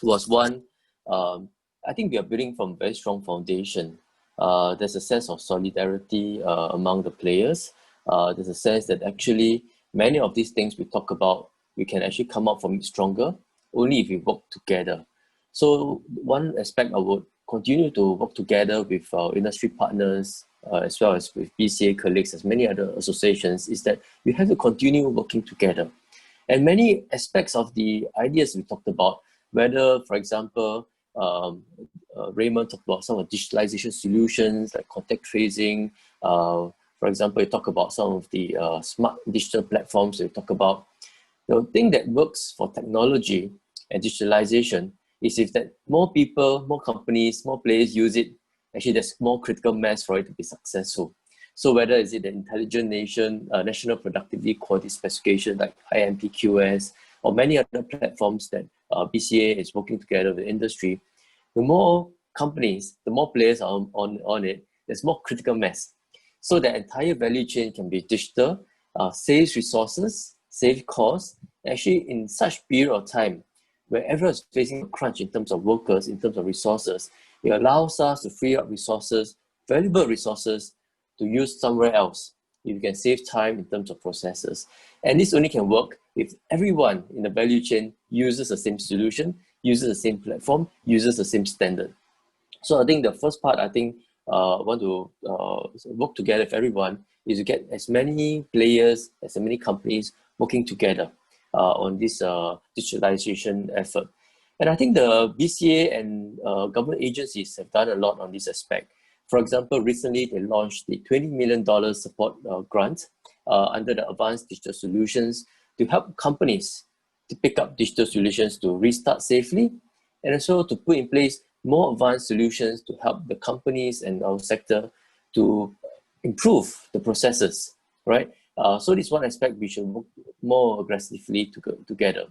was one, I think we are building from a very strong foundation. There's a sense of solidarity among the players. There's a sense that actually many of these things we talk about, we can actually come out from it stronger only if we work together. So one aspect I would continue to work together with our industry partners, as well as with BCA colleagues, as many other associations, is that we have to continue working together. And many aspects of the ideas we talked about, whether, for example, Raymond talked about some of the digitalization solutions like contact tracing. For example, we talk about some of the smart digital platforms we talk about. The thing that works for technology and digitalization is if that more people, more companies, more players use it, actually there's more critical mass for it to be successful. So whether is it the Intelligent Nation, National Productivity Quality Specification like IMPQS, or many other platforms that BCA is working together with the industry, the more companies, the more players are on it, there's more critical mass. So the entire value chain can be digital, saves resources, save costs. Actually, in such period of time, where everyone is facing a crunch in terms of workers, in terms of resources, it allows us to free up resources, valuable resources, to use somewhere else. if you can save time in terms of processes. And this only can work if everyone in the value chain uses the same solution, uses the same platform, uses the same standard. So I think the first part, I think, want to work together with everyone is to get as many players, as many companies working together on this digitalization effort. And I think the BCA and government agencies have done a lot on this aspect. For example, recently they launched the $20 million support grant under the Advanced Digital Solutions to help companies to pick up digital solutions to restart safely, and also to put in place more advanced solutions to help the companies and our sector to improve the processes, right? So this is one aspect we should work more aggressively together.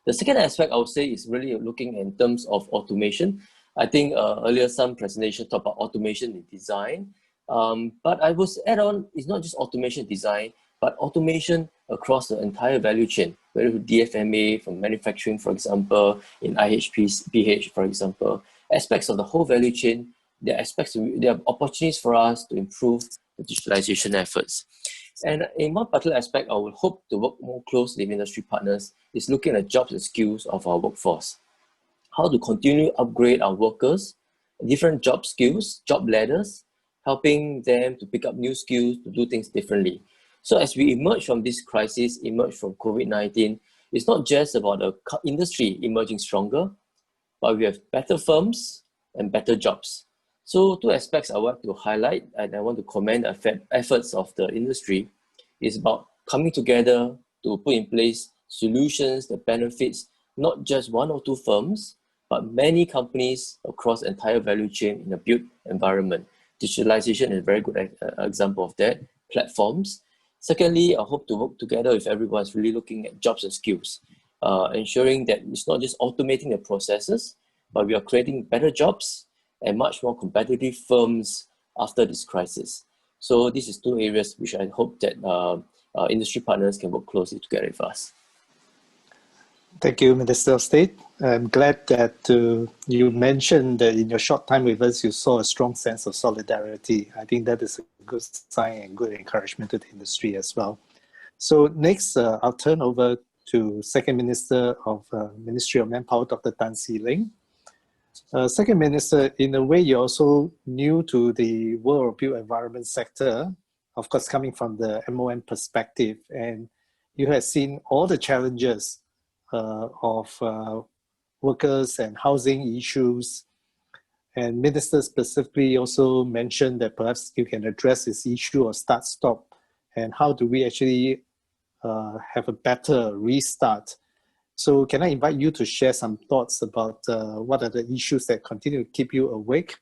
The second aspect I would say is really looking in terms of automation. I think earlier some presentation talked about automation in design, but I was add on, it's not just automation design, but automation across the entire value chain, whether DFMA from manufacturing, for example, in IHPH, for example, aspects of the whole value chain. There are opportunities for us to improve the digitalization efforts. And in one particular aspect, I would hope to work more closely with industry partners is looking at jobs and skills of our workforce. How to continue to upgrade our workers, different job skills, job ladders, helping them to pick up new skills to do things differently. So as we emerge from this crisis, emerge from COVID-19, it's not just about the industry emerging stronger, but we have better firms and better jobs. So two aspects I want to highlight, and I want to commend the efforts of the industry, is about coming together to put in place solutions that benefits not just one or two firms, but many companies across the entire value chain in a built environment. Digitalization is a very good example of that. Platforms. Secondly, I hope to work together with everyone who's really looking at jobs and skills, ensuring that it's not just automating the processes, but we are creating better jobs and much more competitive firms after this crisis. So this is two areas which I hope that industry partners can work closely together with us. Thank you, Minister of State. I'm glad that you mentioned that in your short time with us, you saw a strong sense of solidarity. I think that is a good sign and good encouragement to the industry as well. So next, I'll turn over to Second Minister of Ministry of Manpower, Dr. Tan See Leng. Second Minister, in a way, you're also new to the world of built environment sector, of course, coming from the MOM perspective, and you have seen all the challenges of workers and housing issues. And Minister specifically also mentioned that perhaps you can address this issue of start-stop and how do we actually have a better restart. So can I invite you to share some thoughts about what are the issues that continue to keep you awake,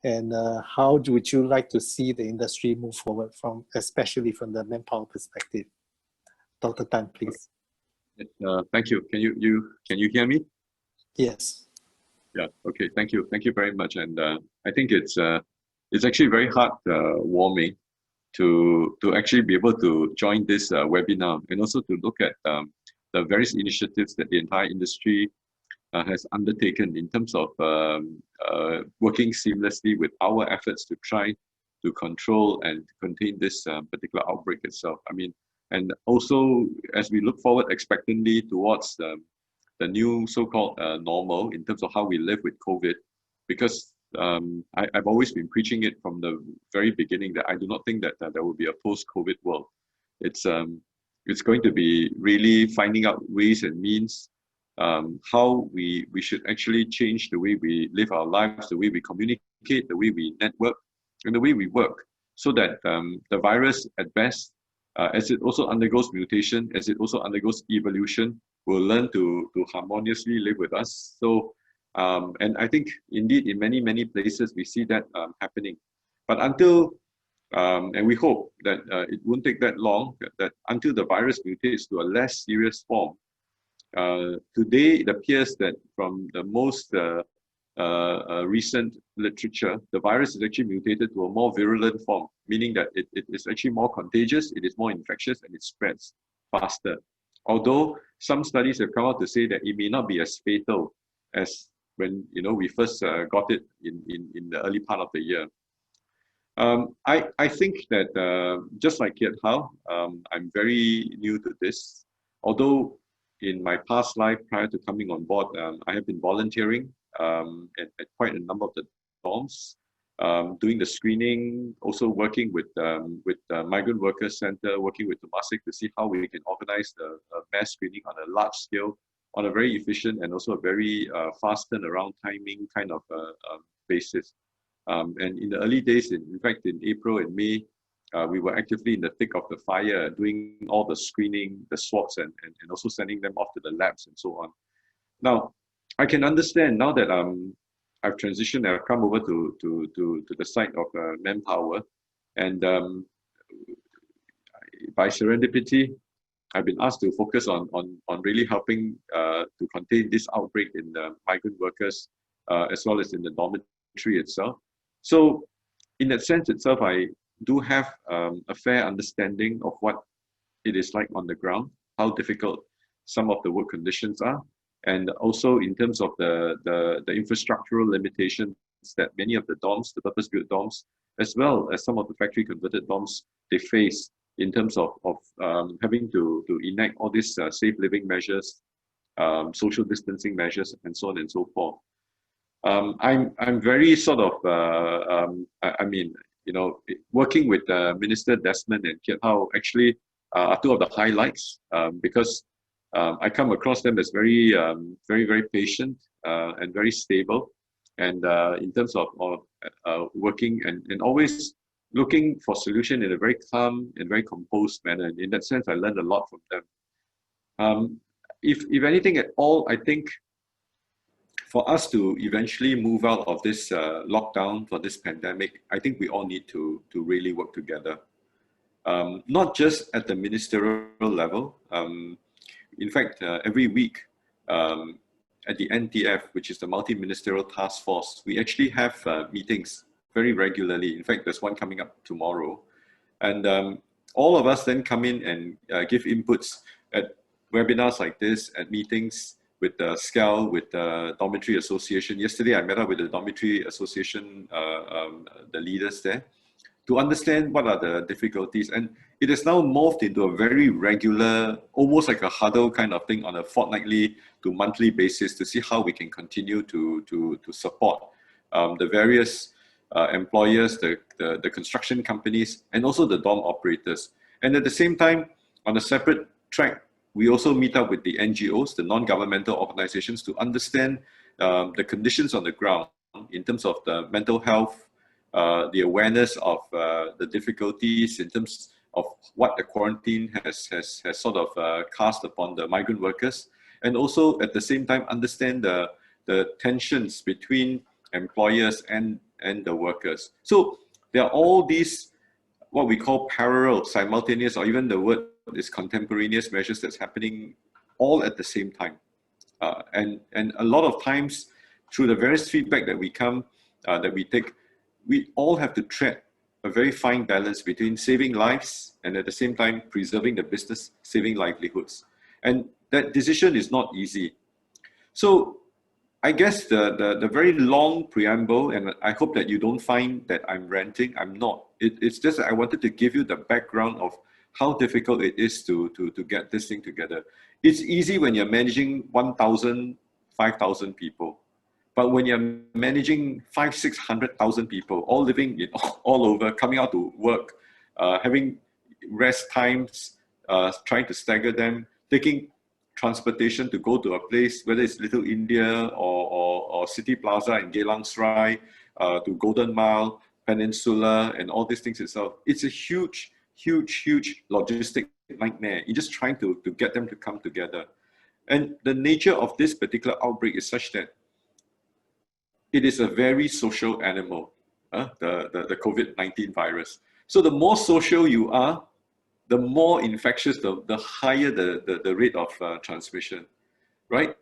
and how would you like to see the industry move forward from, especially from the manpower perspective? Dr. Tan, please. Thank you. Can you hear me? Yes. Yeah. Okay. Thank you. Thank you very much. And I think it's actually very heartwarming to actually be able to join this webinar, and also to look at the various initiatives that the entire industry has undertaken in terms of working seamlessly with our efforts to try to control and contain this particular outbreak itself. I mean, and also as we look forward expectantly towards the new so-called normal in terms of how we live with COVID, because I've always been preaching it from the very beginning that I do not think that there will be a post-COVID world. It's going to be really finding out ways and means how we should actually change the way we live our lives, the way we communicate, the way we network, and the way we work, so that the virus at best, as it also undergoes mutation, as it also undergoes evolution, will learn to harmoniously live with us. So, and I think indeed in many places we see that happening. But until, and we hope that it won't take that long, that until the virus mutates to a less serious form. Today it appears that from the most recent literature, the virus is actually mutated to a more virulent form, meaning that it is actually more contagious, it is more infectious, and it spreads faster. Although some studies have come out to say that it may not be as fatal as when we first got it in the early part of the year. I think that just like Kiat Hao, I'm very new to this. Although in my past life, prior to coming on board, I have been volunteering at quite a number of the dorms, doing the screening, also working with the Migrant Workers Center, working with Temasek to see how we can organize the mass screening on a large scale, on a very efficient and also a very fast turnaround timing kind of basis. And in the early days, in fact, in April and May, we were actively in the thick of the fire, doing all the screening, the swabs, and also sending them off to the labs and so on. Now, I can understand now that I've transitioned, I've come over to the site of Manpower, and by serendipity, I've been asked to focus on really helping to contain this outbreak in the migrant workers, as well as in the dormitory itself. So in that sense itself, I do have a fair understanding of what it is like on the ground, how difficult some of the work conditions are, and also in terms of the infrastructural limitations that many of the dorms, the purpose-built dorms, as well as some of the factory-converted dorms, they face in terms of having to enact all these safe living measures, social distancing measures, and so on and so forth. I'm very sort of, I mean, you know, working with Minister Desmond and Kiat Hao actually are two of the highlights, because I come across them as very, very patient and very stable, and in terms of working and always looking for solution in a very calm and very composed manner. And in that sense, I learned a lot from them. If anything at all, I think for us to eventually move out of this lockdown, for this pandemic, I think we all need to really work together. Not just at the ministerial level. In fact, every week at the NTF, which is the Multi-Ministerial Task Force, we actually have meetings very regularly. In fact, there's one coming up tomorrow. And all of us then come in and give inputs at webinars like this, at meetings with the SCAL, with the Dormitory Association. Yesterday, I met up with the Dormitory Association, the leaders there, to understand what are the difficulties. And it has now morphed into a very regular, almost like a huddle kind of thing on a fortnightly to monthly basis to see how we can continue to support the various employers, the construction companies, and also the dorm operators. And at the same time, on a separate track, we also meet up with the NGOs, the non-governmental organizations, to understand the conditions on the ground in terms of the mental health, the awareness of the difficulties in terms of what the quarantine has sort of cast upon the migrant workers, and also at the same time understand the tensions between employers and the workers. So there are all these what we call parallel, simultaneous, or even the word is contemporaneous measures that's happening all at the same time. And a lot of times through the various feedback that we take, we all have to tread a very fine balance between saving lives and at the same time preserving the business, saving livelihoods. And that decision is not easy. So I guess the very long preamble, and I hope that you don't find that I'm ranting, I'm not. It's just that I wanted to give you the background of how difficult it is to get this thing together. It's easy when you're managing 1,000, 5,000 people. But when you're managing 500,000-600,000 people, all living in all over, coming out to work, having rest times, trying to stagger them, taking transportation to go to a place, whether it's Little India or City Plaza in Geylang Serai, to Golden Mile, Peninsula, and all these things itself. It's a huge logistic nightmare. You're just trying to get them to come together. And the nature of this particular outbreak is such that it is a very social animal, the COVID-19 virus. So the more social you are, the more infectious, the higher the rate of transmission, right?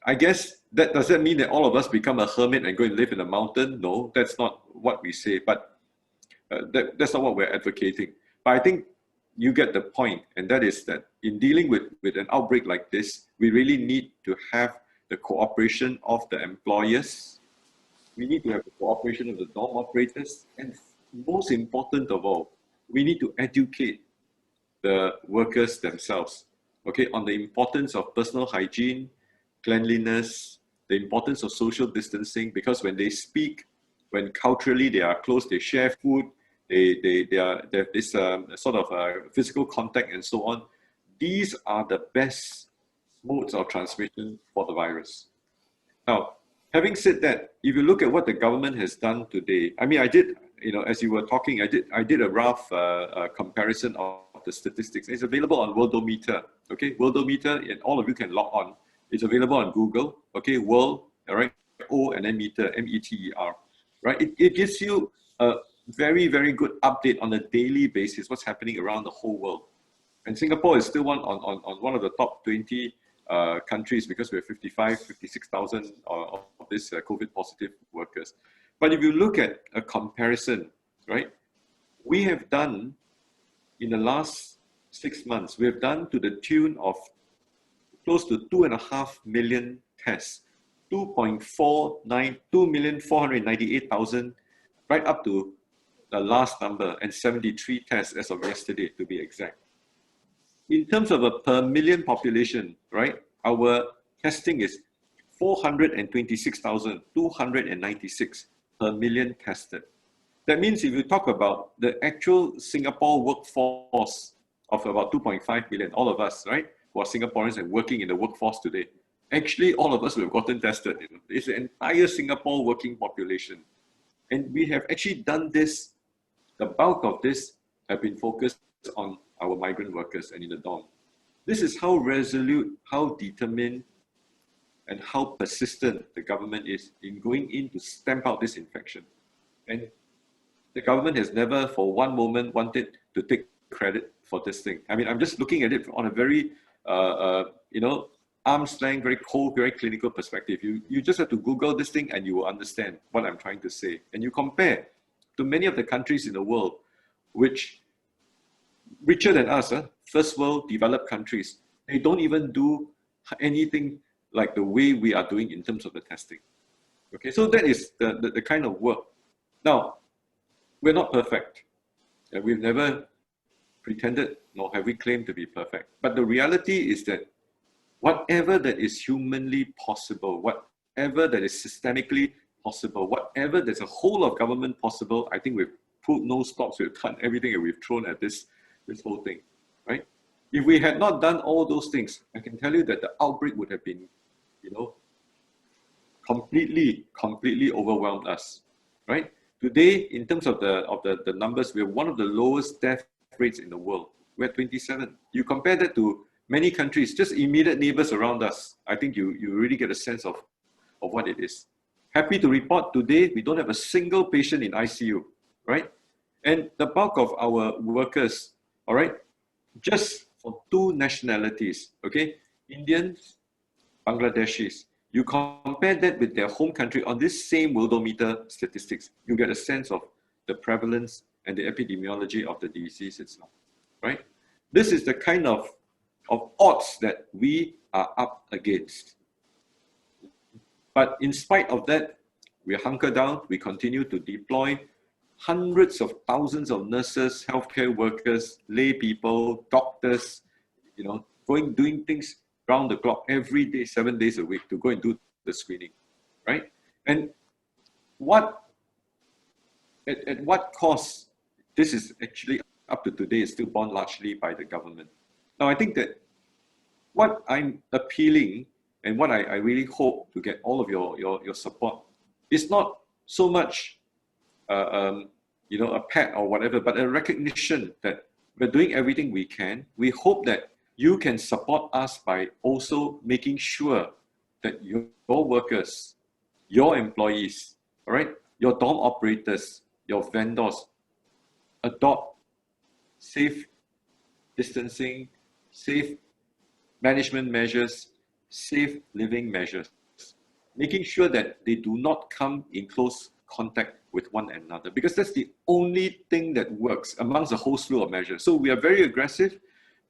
I guess does that mean that all of us become a hermit and go and live in a mountain? No, that's not what we say, but that's not what we're advocating. But I think you get the point, and that is that in dealing with an outbreak like this, we really need to have the cooperation of the employers. We need to have the cooperation of the dorm operators, and most important of all, we need to educate the workers themselves, okay, on the importance of personal hygiene, cleanliness, the importance of social distancing, because when they speak, when culturally they are close, they share food, they have this sort of physical contact and so on. These are the best modes of transmission for the virus. Now, having said that, if you look at what the government has done today, I mean, I did, you know, as you were talking, I did a rough comparison of the statistics. It's available on Worldometer, okay? Worldometer, and all of you can log on. It's available on Google, okay? World, all right? O and then meter, M-E-T-E-R, right? It gives you a very, very good update on a daily basis, what's happening around the whole world. And Singapore is still on one of the top 20 countries, because we have 56,000 of this COVID positive workers. But if you look at a comparison, right, we have done in the last 6 months, we have done to the tune of close to 2.5 million tests, 2,498,000, right up to the last number, and 73 tests as of yesterday, to be exact. In terms of a per million population, right, our testing is 426,296 per million tested. That means if you talk about the actual Singapore workforce of about 2.5 million, all of us, right, who are Singaporeans and working in the workforce today, actually all of us will have gotten tested. You know? It's the entire Singapore working population. And we have actually done this, the bulk of this have been focused on our migrant workers and in the dorm. This is how resolute, how determined, and how persistent the government is in going in to stamp out this infection. And the government has never for one moment wanted to take credit for this thing. I mean, I'm just looking at it on a very, you know, arm's length, very cold, very clinical perspective. You just have to Google this thing and you will understand what I'm trying to say. And you compare to many of the countries in the world, which richer than us, first world developed countries, they don't even do anything like the way we are doing in terms of the testing. Okay, so that is the kind of work. Now, we're not perfect. We've never pretended, nor have we claimed to be perfect. But the reality is that whatever that is humanly possible, whatever that is systemically possible, whatever there's a whole of government possible, I think we've put no stops, we've done everything and we've thrown at this whole thing, right? If we had not done all those things, I can tell you that the outbreak would have been, you know, completely overwhelmed us, right? Today, in terms of the numbers, we're one of the lowest death rates in the world. We're at 27. You compare that to many countries, just immediate neighbors around us, I think you really get a sense of what it is. Happy to report today, we don't have a single patient in ICU, right? And the bulk of our workers, all right, just for 2 nationalities, okay, Indians, Bangladeshis, you compare that with their home country on this same Worldometer statistics, you get a sense of the prevalence and the epidemiology of the disease itself, right? This is the kind of odds that we are up against. But in spite of that, we hunker down, we continue to deploy hundreds of thousands of nurses, healthcare workers, lay people, doctors, you know, doing things round the clock every day, 7 days a week to go and do the screening, right? And at what cost? This is actually up to today is still borne largely by the government. Now, I think that what I'm appealing and what I really hope to get all of your support is not so much you know, a pat or whatever, but a recognition that we're doing everything we can. We hope that you can support us by also making sure that your workers, your employees, all right, your dorm operators, your vendors adopt safe distancing, safe management measures, safe living measures, making sure that they do not come in close contact with one another, because that's the only thing that works amongst a whole slew of measures. So we are very aggressive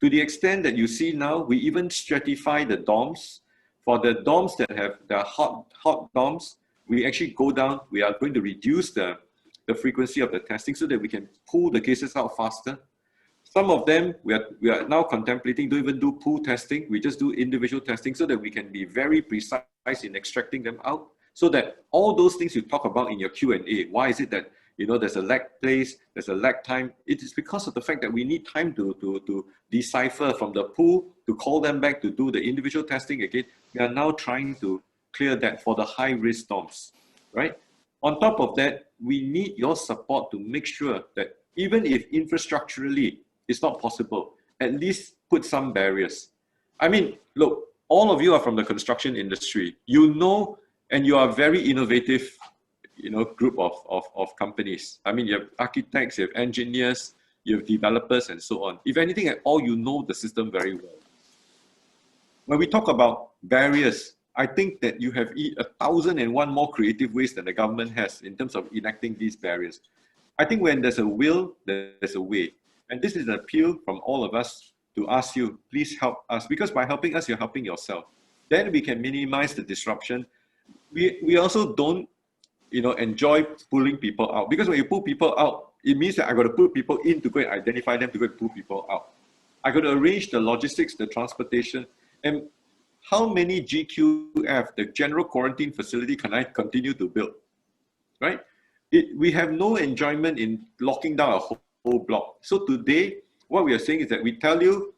to the extent that you see now, we even stratify the dorms. For the dorms that have the hot dorms, we actually go down, we are going to reduce the the frequency of the testing so that we can pull the cases out faster. Some of them we are now contemplating don't even do pool testing. We just do individual testing so that we can be very precise in extracting them out, so that all those things you talk about in your Q&A, why is it that there's a lag place, there's a lag time? It is because of the fact that we need time to decipher from the pool, to call them back to do the individual testing again. We are now trying to clear that for the high risk storms, right? On top of that, we need your support to make sure that even if infrastructurally it's not possible, at least put some barriers. I mean, look, all of you are from the construction industry. And you are very innovative, group of companies. I mean, you have architects, you have engineers, you have developers, and so on. If anything at all, you know the system very well. When we talk about barriers, I think that you have 1,001 more creative ways than the government has in terms of enacting these barriers. I think when there's a will, there's a way. And this is an appeal from all of us to ask you, please help us, because by helping us, you're helping yourself. Then we can minimize the disruption. We also don't, enjoy pulling people out, because when you pull people out, it means that I got to put people in to go and identify them to go and pull people out. I got to arrange the logistics, the transportation, and how many GQF, the general quarantine facility, can I continue to build, right? We have no enjoyment in locking down a whole block. So today, what we are saying is that we tell you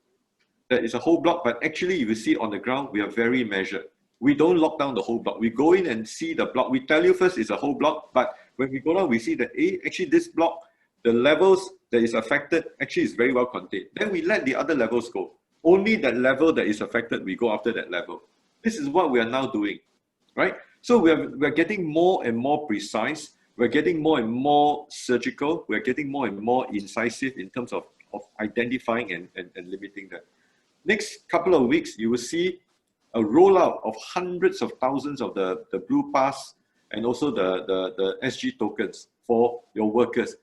that it's a whole block, but actually, if you see on the ground, we are very measured. We don't lock down the whole block. We go in and see the block. We tell you first it's a whole block, but when we go down, we see that, actually this block, the levels that is affected actually is very well contained. Then we let the other levels go. Only that level that is affected, we go after that level. This is what we are now doing, right? So we're getting more and more precise. We're getting more and more surgical. We're getting more and more incisive in terms of identifying and limiting that. Next couple of weeks, you will see a rollout of hundreds of thousands of the Blue Pass and also the SG tokens for your workers.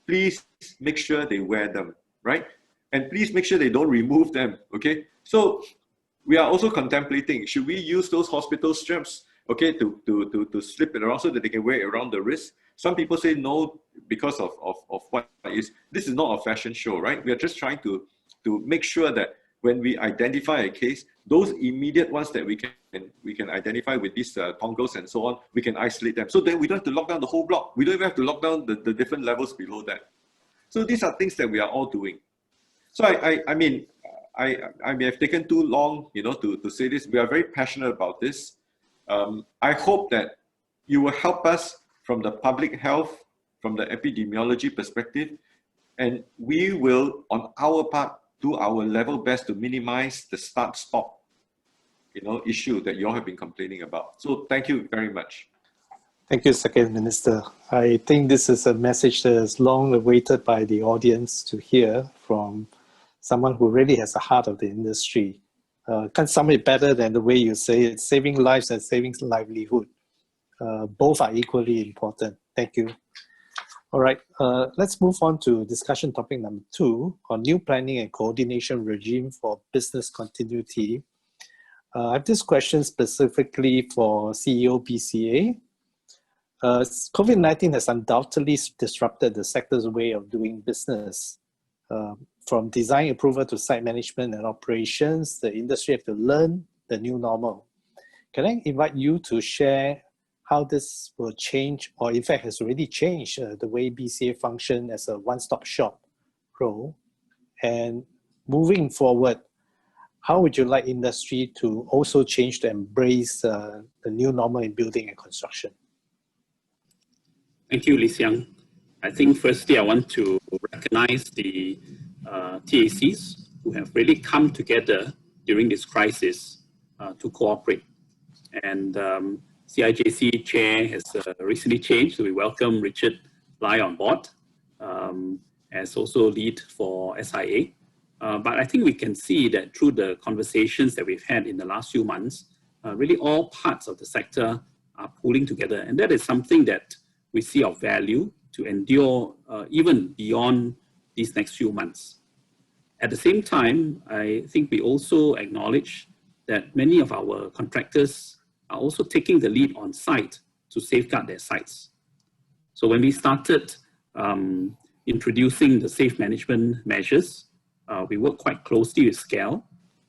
Please make sure they wear them, right? And please make sure they don't remove them, okay? So we are also contemplating, should we use those hospital straps, okay, to slip it around so that they can wear it around the wrist? Some people say no because of what it is. This is not a fashion show, right? We are just trying to make sure that when we identify a case, those immediate ones that we can identify with these tongles and so on, we can isolate them. So then we don't have to lock down the whole block. We don't even have to lock down the different levels below that. So these are things that we are all doing. So I mean, I may have taken too long, to say this. We are very passionate about this. I hope that you will help us from the public health, from the epidemiology perspective, and we will, on our part, do our level best to minimize the start-stop, issue that you all have been complaining about. So thank you very much. Thank you, Second Minister. I think this is a message that is long awaited by the audience to hear from someone who really has the heart of the industry. Can't sum it better than the way you say it: saving lives and saving livelihood. Both are equally important. Thank you. All right, let's move on to discussion topic number 2 on new planning and coordination regime for business continuity. I have this question specifically for CEO BCA. COVID-19 has undoubtedly disrupted the sector's way of doing business. From design approval to site management and operations, the industry have to learn the new normal. Can I invite you to share how this will change, or in fact has already changed, the way BCA function as a one-stop shop role? And moving forward, how would you like industry to also change to embrace the new normal in building and construction? Thank you, Lee Siang. I think firstly, I want to recognize the TACs who have really come together during this crisis to cooperate. And CIJC chair has recently changed, so we welcome Richard Lai on board as also lead for SIA. But I think we can see that through the conversations that we've had in the last few months, really all parts of the sector are pulling together. And that is something that we see of value to endure even beyond these next few months. At the same time, I think we also acknowledge that many of our contractors are also taking the lead on site to safeguard their sites. So when we started introducing the safe management measures, we worked quite closely with SCAL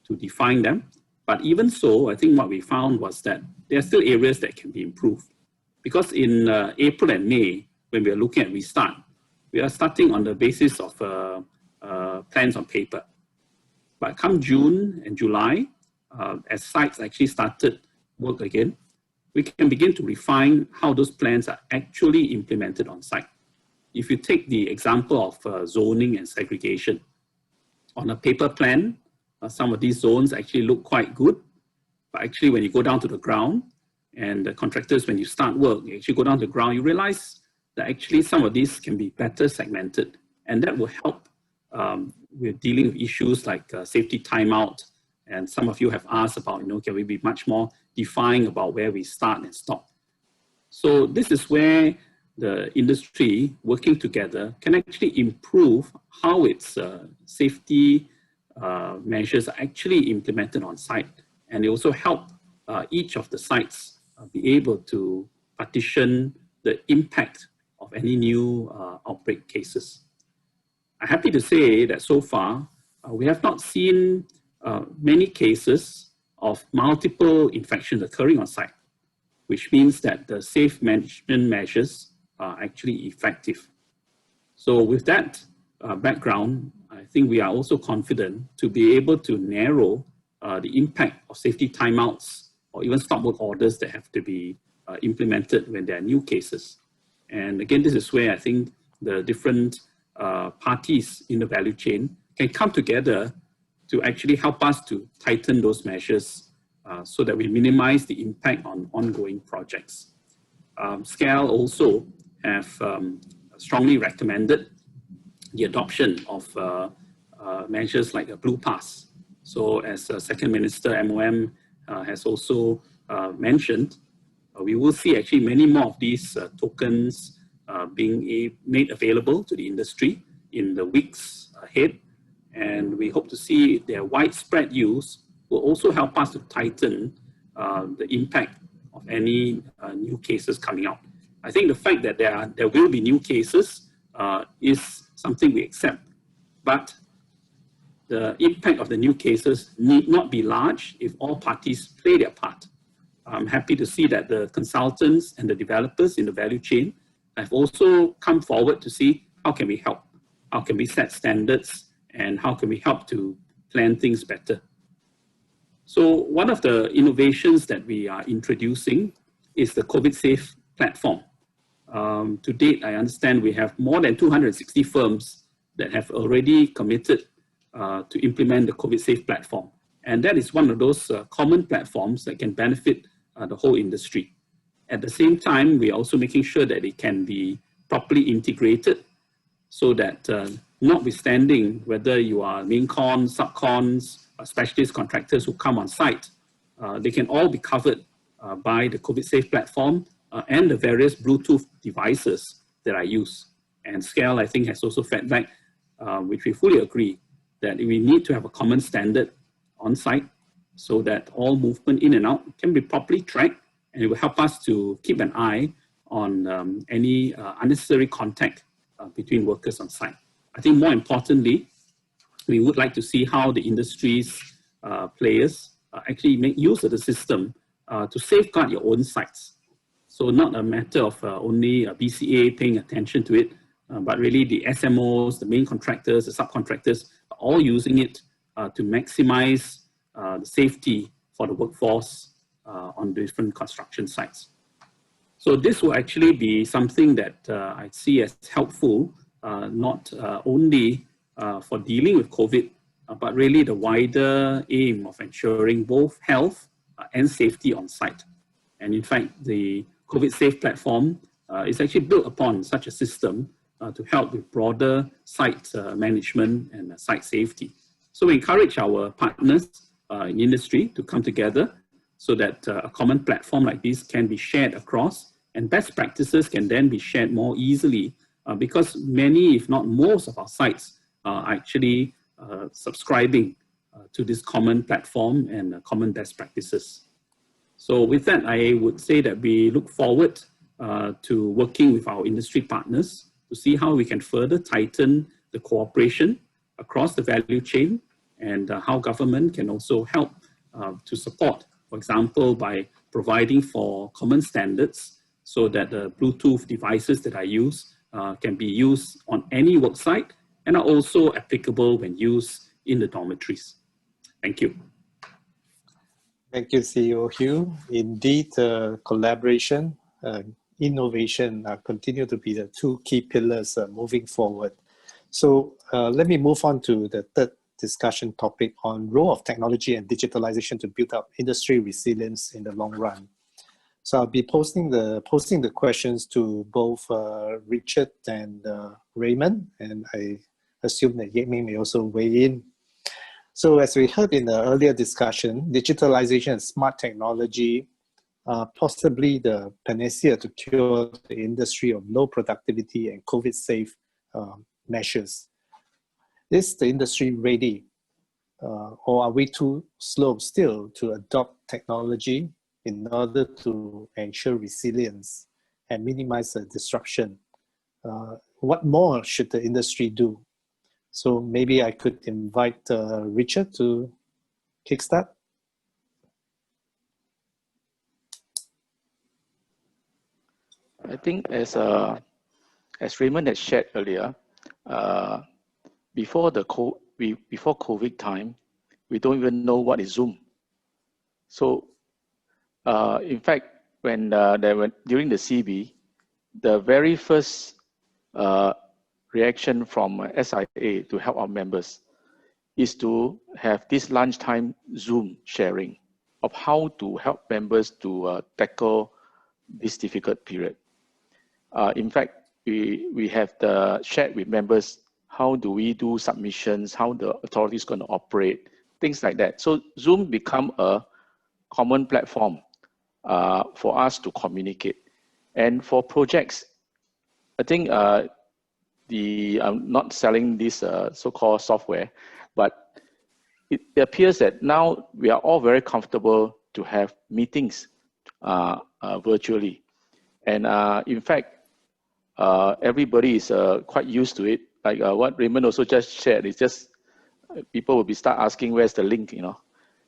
to define them. But even so, I think what we found was that there are still areas that can be improved. Because in April and May, when we are looking at restart, we are starting on the basis of plans on paper. But come June and July, as sites actually started work again, we can begin to refine how those plans are actually implemented on site. If you take the example of zoning and segregation, on a paper plan, some of these zones actually look quite good, but actually when you go down to the ground, and the contractors, when you start work, you actually go down to the ground, you realize that actually some of these can be better segmented, and that will help with dealing with issues like safety timeout. And some of you have asked about, can we be much more defined about where we start and stop? So this is where the industry working together can actually improve how its safety measures are actually implemented on site. And they also help each of the sites be able to partition the impact of any new outbreak cases. I'm happy to say that so far, we have not seen many cases of multiple infections occurring on site, which means that the safe management measures are actually effective. So with that background, I think we are also confident to be able to narrow the impact of safety timeouts or even stop work orders that have to be implemented when there are new cases. And again, this is where I think the different parties in the value chain can come together to actually help us to tighten those measures so that we minimize the impact on ongoing projects. SCAL also have strongly recommended the adoption of measures like a Blue Pass. So as Second Minister MOM has also mentioned, we will see actually many more of these tokens being made available to the industry in the weeks ahead. And we hope to see their widespread use will also help us to tighten the impact of any new cases coming out. I think the fact that there will be new cases is something we accept, but the impact of the new cases need not be large if all parties play their part. I'm happy to see that the consultants and the developers in the value chain have also come forward to see how can we help, how can we set standards, and how can we help to plan things better. So one of the innovations that we are introducing is the COVIDSafe Platform. To date, I understand we have more than 260 firms that have already committed to implement the COVIDSafe Platform. And that is one of those common platforms that can benefit the whole industry. At the same time, we are also making sure that it can be properly integrated so that notwithstanding whether you are main cons, subcons, specialist contractors who come on site, they can all be covered by the COVIDSafe Platform and the various Bluetooth devices that are used. And SCAL, I think, has also fed back, which we fully agree, that we need to have a common standard on site so that all movement in and out can be properly tracked, and it will help us to keep an eye on any unnecessary contact between workers on site. I think more importantly, we would like to see how the industry's players actually make use of the system to safeguard your own sites. So not a matter of only BCA paying attention to it, but really the SMOs, the main contractors, the subcontractors are all using it to maximize the safety for the workforce on different construction sites. So this will actually be something that I see as helpful, not only for dealing with COVID, but really the wider aim of ensuring both health and safety on site. And in fact, the COVIDSafe Platform is actually built upon such a system to help with broader site management and site safety. So we encourage our partners in industry to come together so that a common platform like this can be shared across, and best practices can then be shared more easily because many, if not most of our sites are actually subscribing to this common platform and common best practices. So with that, I would say that we look forward to working with our industry partners to see how we can further tighten the cooperation across the value chain, and how government can also help to support, for example, by providing for common standards so that the Bluetooth devices that I use can be used on any work site and are also applicable when used in the dormitories. Thank you. Thank you, CEO Hugh. Indeed, collaboration, innovation continue to be the two key pillars moving forward. So let me move on to the third discussion topic on role of technology and digitalization to build up industry resilience in the long run. So I'll be posting the questions to both Richard and Raymond, and I assume that Yek-Ming may also weigh in. So as we heard in the earlier discussion, digitalization and smart technology are possibly the panacea to cure the industry of low productivity and COVID-safe measures. Is the industry ready, or are we too slow still to adopt technology in order to ensure resilience and minimize the disruption? What more should the industry do? So maybe I could invite Richard to kickstart. I think as Raymond had shared earlier, before COVID time, we don't even know what is Zoom. So, in fact, when during the CB, the very first reaction from SIA to help our members is to have this lunchtime Zoom sharing of how to help members to tackle this difficult period. In fact, we have shared with members how do we do submissions, how the authority is going to operate, things like that. So Zoom become a common platform for us to communicate. And for projects, I think I'm not selling this so-called software, but it appears that now we are all very comfortable to have meetings virtually. And in fact, everybody is quite used to it. Like what Raymond also just shared, it's just people will be start asking where's the link, you know,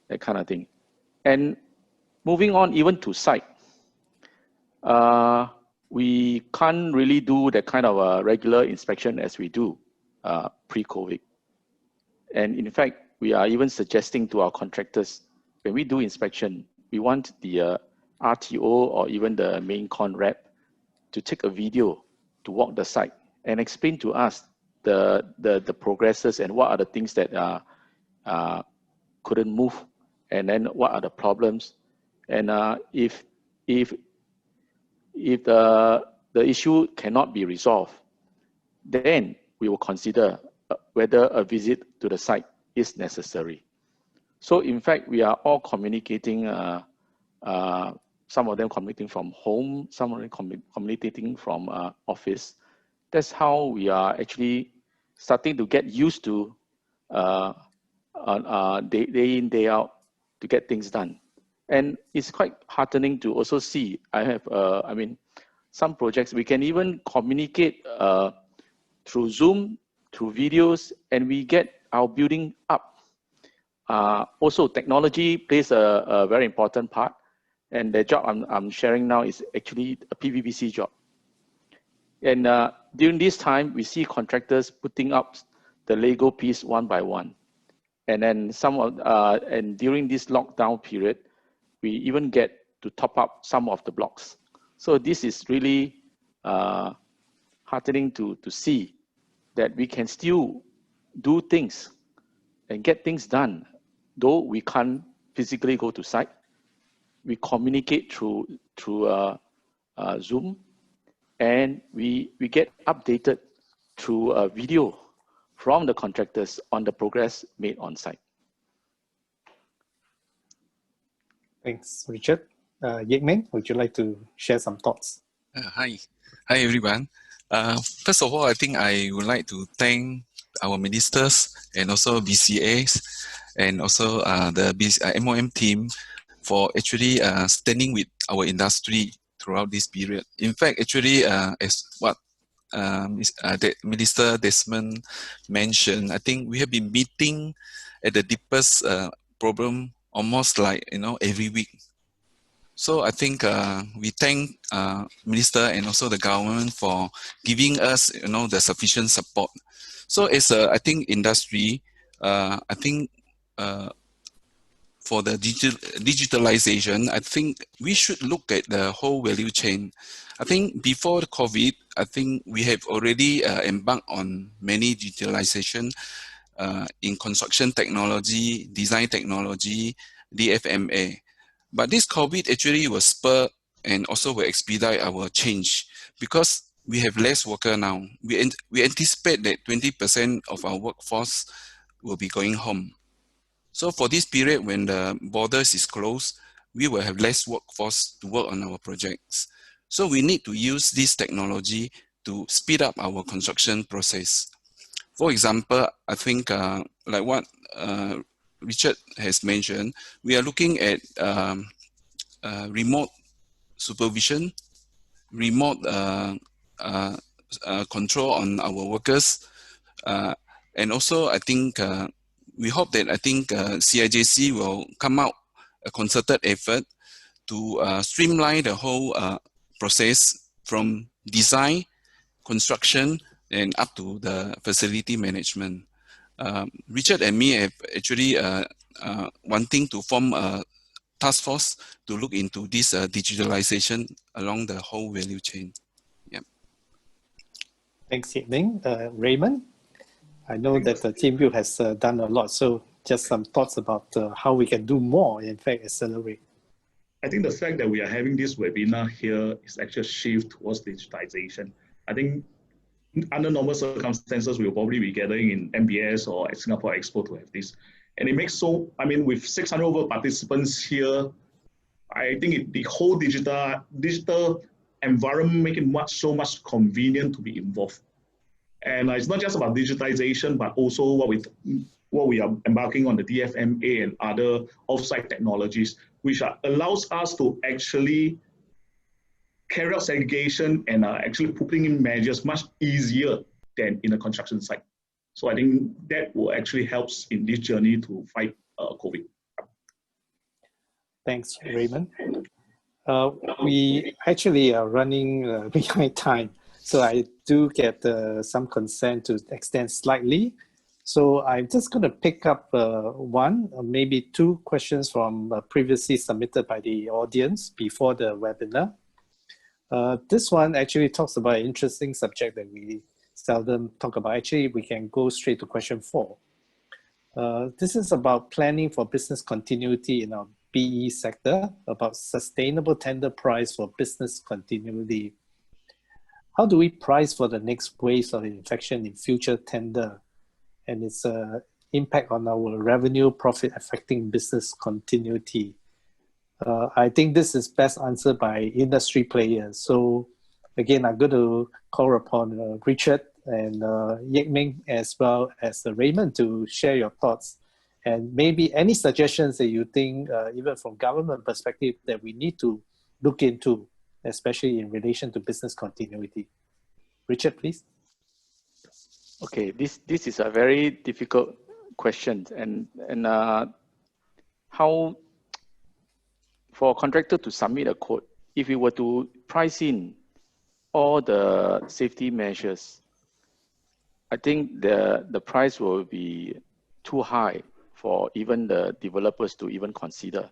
that kind of thing. And moving on even to site, we can't really do that kind of regular inspection as we do pre-COVID. And in fact, we are even suggesting to our contractors, when we do inspection, we want the RTO or even the main con rep to take a video to walk the site and explain to us the progresses and what are the things that couldn't move, and then what are the problems. And if the issue cannot be resolved, then we will consider whether a visit to the site is necessary. So in fact, we are all communicating, some of them communicating from home, some of them communicating from office. That's how we are actually starting to get used to day in, day out to get things done. And it's quite heartening to also see, I have, I mean, some projects, we can even communicate through Zoom, through videos, and we get our building up. Also, technology plays a very important part. And the job I'm sharing now is actually a PVPC job. And during this time, we see contractors putting up the Lego piece one by one. And then and during this lockdown period, we even get to top up some of the blocks. So this is really heartening to see that we can still do things and get things done, though we can't physically go to site. We communicate through Zoom, and we get updated through a video from the contractors on the progress made on site. Thanks, Richard. Yek-Ming, would you like to share some thoughts? Hi everyone. First of all, I think I would like to thank our ministers and also BCAs and also the MOM team for actually standing with our industry throughout this period. In fact, actually, as what the Minister Desmond mentioned, I think we have been meeting at the deepest problem almost like, every week. So I think we thank Minister and also the government for giving us, the sufficient support. So as I think industry, I think for the digitalization, I think we should look at the whole value chain. I think before the COVID, I think we have already embarked on many digitalization in construction technology, design technology, DFMA. But this COVID actually will spur and also will expedite our change because we have less worker now. We anticipate that 20% of our workforce will be going home. So for this period when the borders is closed, we will have less workforce to work on our projects. So we need to use this technology to speed up our construction process. For example, I think like what Richard has mentioned, we are looking at remote supervision, remote control on our workers. And also, I think we hope that CIJC will come out a concerted effort to streamline the whole process from design, construction, and up to the facility management. Richard and me have actually wanting to form a task force to look into this digitalization along the whole value chain. Yeah. Thanks, Yip Ming. Raymond, I know that the Team Build has done a lot, so just some thoughts about how we can do more, in fact, accelerate. I think the fact that we are having this webinar here is actually a shift towards digitization. I think under normal circumstances, we'll probably be gathering in MBS or at Singapore Expo to have this. And it makes with 600 over participants here, I think the whole digital environment make it so much convenient to be involved. And it's not just about digitization, but also what we are embarking on, the DFMA and other offsite technologies, which allows us to actually carry out segregation and actually putting in measures much easier than in a construction site. So I think that will actually help in this journey to fight COVID. Thanks, Raymond. We actually are running behind time, so I do get some consent to extend slightly. So I'm just going to pick up one or maybe two questions from previously submitted by the audience before the webinar. This one actually talks about an interesting subject that we seldom talk about. Actually, we can go straight to question 4. This is about planning for business continuity in our BE sector, about sustainable tender price for business continuity. How do we price for the next waves of infection in future tender and its impact on our revenue, profit affecting business continuity? I think this is best answered by industry players. So again, I'm going to call upon Richard and Yip Ming as well as Raymond to share your thoughts and maybe any suggestions that you think, even from government perspective, that we need to look into, especially in relation to business continuity. Richard, please. Okay, this is a very difficult question, and how for a contractor to submit a quote, if we were to price in all the safety measures, I think the price will be too high for even the developers to even consider.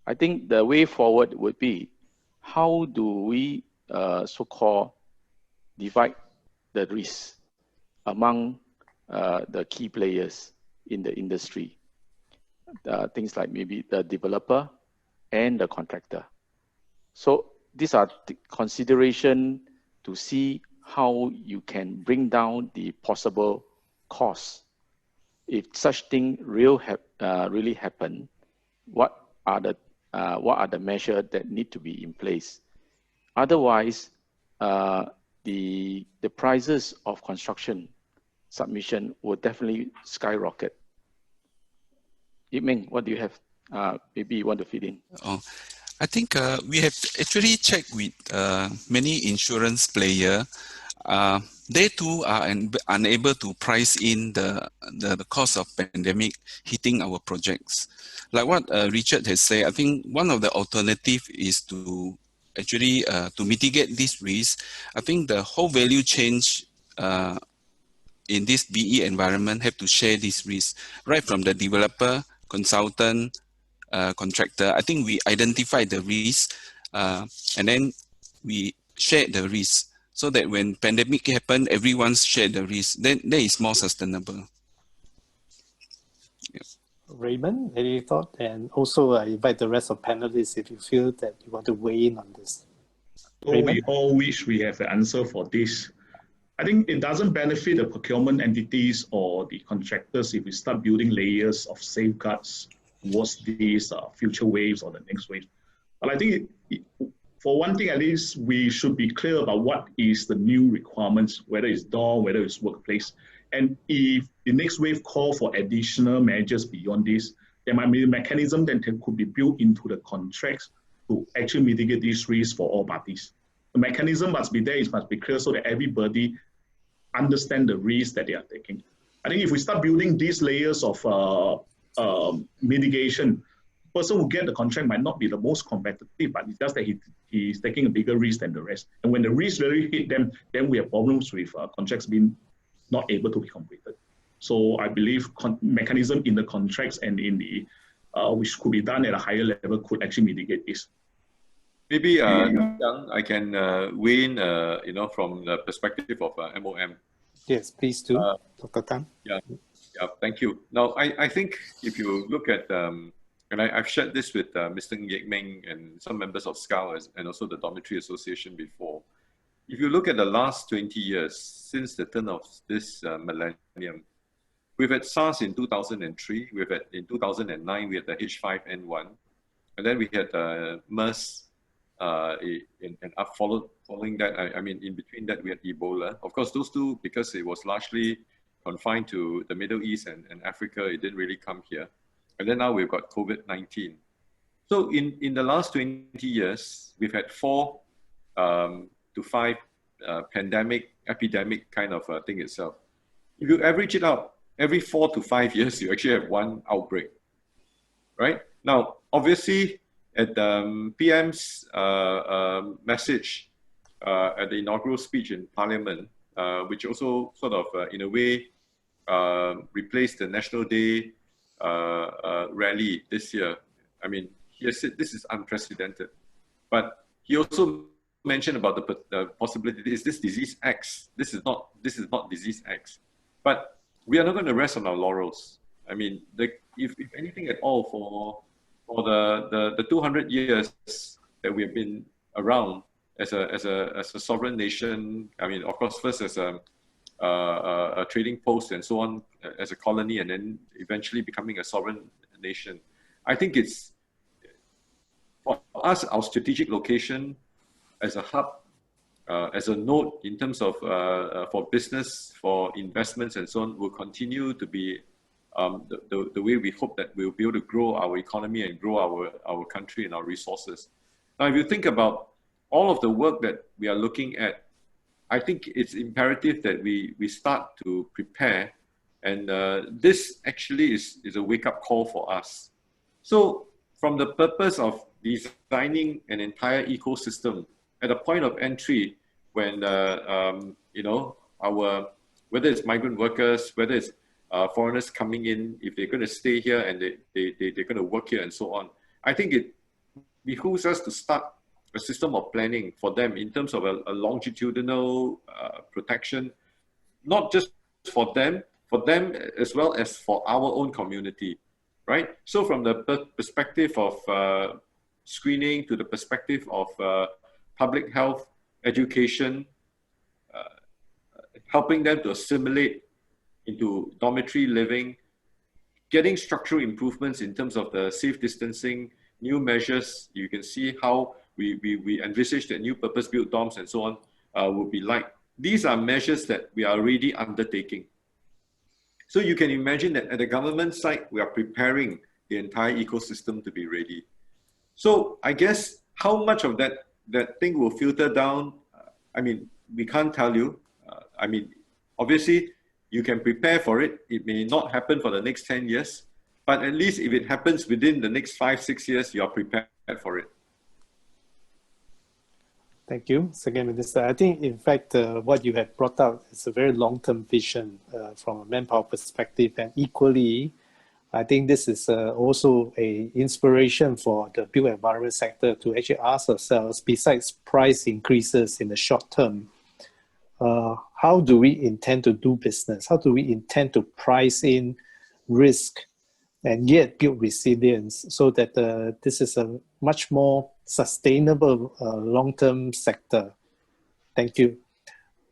I think the way forward would be, how do we so-called divide the risk among the key players in the industry? Things like maybe the developer and the contractor. So these are the consideration to see how you can bring down the possible costs. If such thing really happen, what are the measures that need to be in place? Otherwise, the prices of construction submission will definitely skyrocket. Yip Ming, what do you have? Maybe you want to feed in. I think we have actually checked with many insurance players. They too are unable to price in the cost of pandemic hitting our projects. Like what Richard has said, I think one of the alternative is to actually to mitigate this risk. I think the whole value chain in this BE environment have to share this risk, right from the developer, consultant, contractor. I think we identify the risk and then we share the risk so that when pandemic happen, everyone's share the risk. Then that is more sustainable. Yeah. Raymond, any thought? And also I invite the rest of panelists if you feel that you want to weigh in on this. So we all wish we have the answer for this. I think it doesn't benefit the procurement entities or the contractors if we start building layers of safeguards towards these future waves or the next wave. But I think for one thing, at least we should be clear about what is the new requirements, whether it's door, whether it's workplace. And if the next wave call for additional measures beyond this, there might be a mechanism that could be built into the contracts to actually mitigate these risks for all parties. The mechanism must be there, it must be clear so that everybody understand the risk that they are taking. I think if we start building these layers of mitigation, the person who get the contract might not be the most competitive, but it's just that he's taking a bigger risk than the rest. And when the risk really hit them, then we have problems with contracts being not able to be completed. So I believe mechanism in the contracts and in the which could be done at a higher level could actually mitigate this. Maybe I can weigh in, from the perspective of MOM. Yes, please do, Dr. Tan. Yeah, thank you. Now, I think if you look at, and I've shared this with Mr. Yek Meng and some members of SCAL and also the Dormitory Association before. If you look at the last 20 years, since the turn of this millennium, we've had SARS in 2003, we've had in 2009, we had the H5N1, and then we had MERS, and following that, I mean, in between that, we had Ebola. Of course, those two, because it was largely confined to the Middle East and Africa, it didn't really come here. And then now we've got COVID-19. So in the last 20 years, we've had 4 to 5 epidemic kind of thing itself. If you average it out, every 4 to 5 years, you actually have one outbreak, right? Now, obviously, at PM's message at the inaugural speech in Parliament, which also sort of, in a way, replaced the National Day rally this year. I mean, he said this is unprecedented. But he also mentioned about the possibility, is this disease X? This is not disease X. But we are not going to rest on our laurels. I mean, if anything at all, for the 200 years that we have been around as a sovereign nation, I mean, of course, first as a trading post and so on, as a colony, and then eventually becoming a sovereign nation. I think it's, for us, our strategic location as a hub, as a node in terms of for business, for investments and so on, will continue to be the way we hope that we'll be able to grow our economy and grow our country and our resources. Now, if you think about all of the work that we are looking at, I think it's imperative that we start to prepare, and this actually is a wake-up call for us. So from the purpose of designing an entire ecosystem at a point of entry when, whether it's migrant workers, whether it's foreigners coming in, if they're going to stay here and they're going to work here and so on, I think it behooves us to start a system of planning for them in terms of a longitudinal protection, not just for them as well as for our own community, right? So from the perspective of screening to the perspective of public health, education, helping them to assimilate into dormitory living, getting structural improvements in terms of the safe distancing, new measures. You can see how we envisage that new purpose-built dorms and so on will be like. These are measures that we are already undertaking. So you can imagine that at the government side, we are preparing the entire ecosystem to be ready. So I guess how much of that thing will filter down, I mean, we can't tell you. I mean, obviously, you can prepare for it. It may not happen for the next 10 years, but at least if it happens within the next 5-6 years, you are prepared for it. Thank you, Second Minister. I think, in fact, what you have brought out is a very long-term vision from a manpower perspective, and equally, I think this is also an inspiration for the built environment sector to actually ask ourselves, besides price increases in the short term, how do we intend to do business? How do we intend to price in risk and yet build resilience so that this is a much more sustainable long-term sector? Thank you.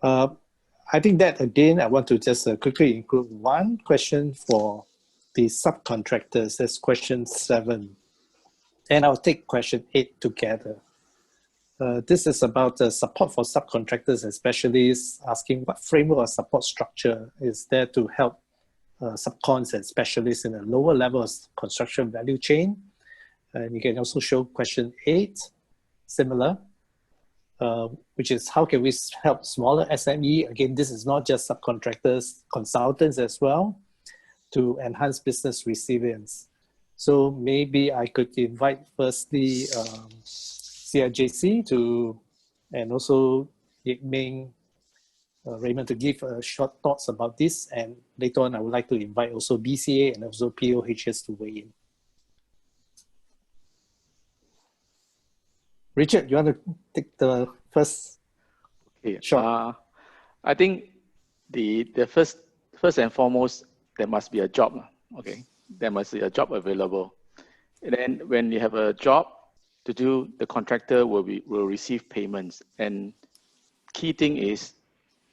I think that, again, I want to just quickly include one question for the subcontractors. That's question 7. And I'll take question 8 together. This is about support for subcontractors and specialists, asking what framework or support structure is there to help subcons and specialists in a lower level of construction value chain. And you can also show question 8, similar, which is how can we help smaller SME? Again, this is not just subcontractors, consultants as well, to enhance business resilience. So maybe I could invite firstly CIJC to, and also Yik Ming, Raymond, to give short thoughts about this. And later on, I would like to invite also BCA and also POHS to weigh in. Richard, you want to take the first? Okay. Sure. I think the first and foremost, there must be a job. Okay, there must be a job available, and then when you have a job to do, the contractor will receive payments. And key thing is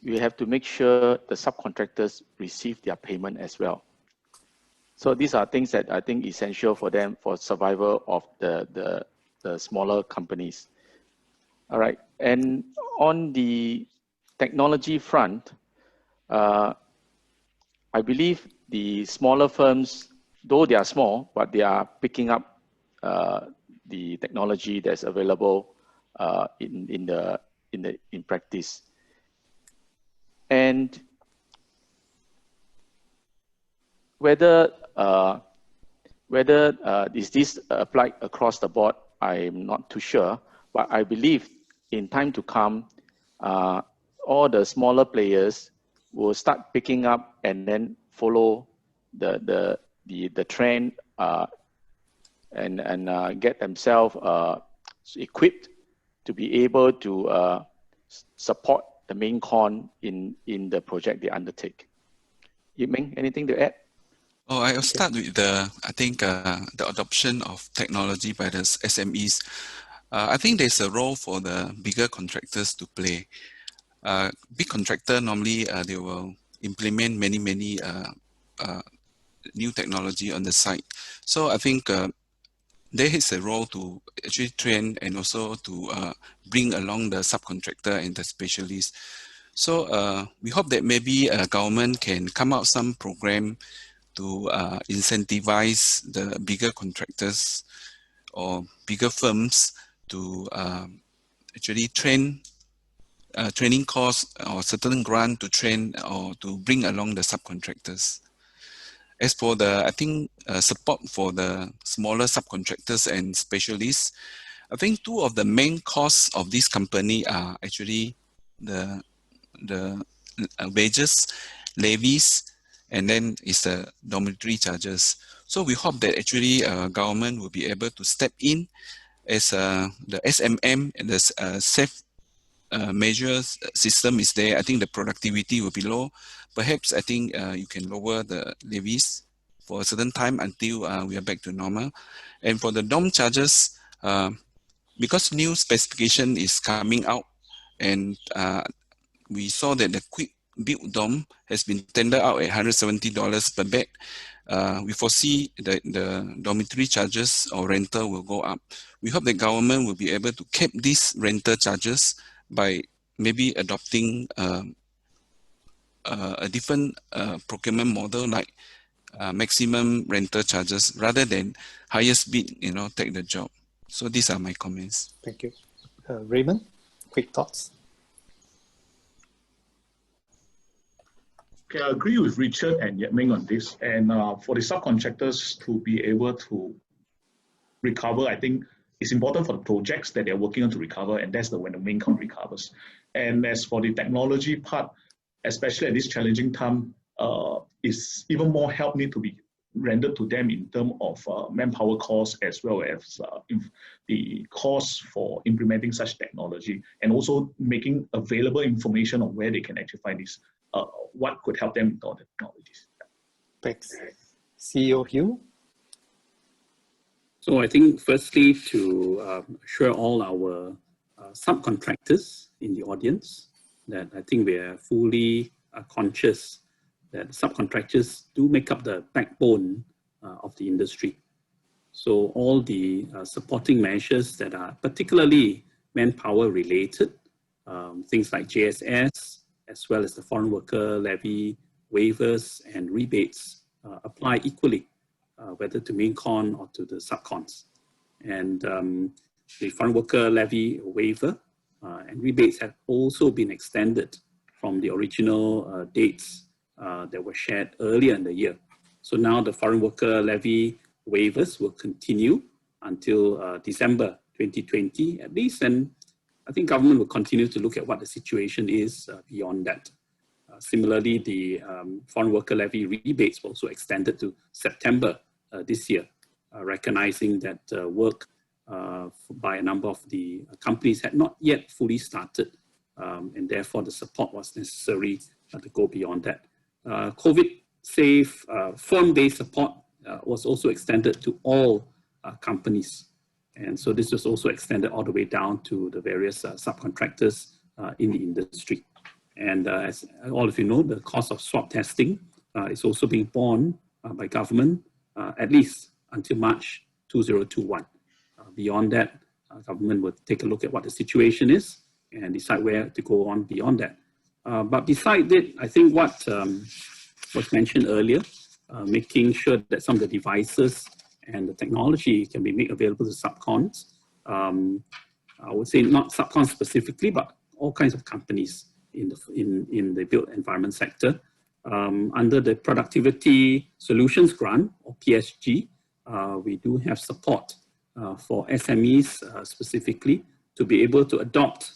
we have to make sure the subcontractors receive their payment as well. So these are things that I think essential for them for survival of the smaller companies. All right, and on the technology front, I believe the smaller firms, though they are small, but they are picking up the technology that's available in practice. And whether is this applied across the board, I'm not too sure, but I believe in time to come, all the smaller players will start picking up and then follow the trend and get themselves equipped to be able to support the main con in the project they undertake. Yip Ming, anything to add? Oh, I'll start with the adoption of technology by the SMEs. I think there's a role for the bigger contractors to play. Big contractor, normally they will implement many new technology on the site. So I think there is a role to actually train and also to bring along the subcontractor and the specialists. So we hope that maybe government can come out some program to incentivize the bigger contractors or bigger firms to actually train training course or certain grant to train or to bring along the subcontractors. As for the, I think, support for the smaller subcontractors and specialists, I think two of the main costs of this company are actually the wages, levies, and then is the dormitory charges. So we hope that actually government will be able to step in as the SMM and the safe measures system is there. I think the productivity will be low. Perhaps I think you can lower the levies for a certain time until we are back to normal. And for the dorm charges, because new specification is coming out, and we saw that the quick build dorm has been tendered out at $170 per bed. We foresee that the dormitory charges or rental will go up. We hope the government will be able to cap these rental charges by maybe adopting a different procurement model, like maximum rental charges rather than highest bid, take the job. So these are my comments. Thank you. Raymond, quick thoughts? Okay, I agree with Richard and Yet Ming on this. And for the subcontractors to be able to recover, I think it's important for the projects that they're working on to recover, and that's when the main con recovers. And as for the technology part, especially at this challenging time, is even more help need to be rendered to them in terms of manpower costs, as well as the costs for implementing such technology, and also making available information on where they can actually find this, what could help them with all the technologies. Thanks. CEO Hugh? So I think firstly to assure all our subcontractors in the audience that I think we are fully conscious that subcontractors do make up the backbone of the industry. So all the supporting measures that are particularly manpower related, things like JSS, as well as the foreign worker levy waivers and rebates apply equally, whether to main con or to the subcons. And the foreign worker levy waiver and rebates have also been extended from the original dates that were shared earlier in the year. So now the foreign worker levy waivers will continue until December 2020 at least, and I think government will continue to look at what the situation is beyond that. Similarly, the foreign worker levy rebates were also extended to September this year, recognizing that work by a number of the companies had not yet fully started, and therefore the support was necessary to go beyond that. COVID-safe firm-based support was also extended to all companies. And so this was also extended all the way down to the various subcontractors in the industry. And as all of you know, the cost of swab testing is also being borne by government at least until March 2021. Beyond that, government will take a look at what the situation is and decide where to go on beyond that. But beside it, I think what was mentioned earlier, making sure that some of the devices and the technology can be made available to subcons. I would say not subcons specifically, but all kinds of companies in the built environment sector. Under the Productivity Solutions Grant, or PSG, we do have support for SMEs specifically to be able to adopt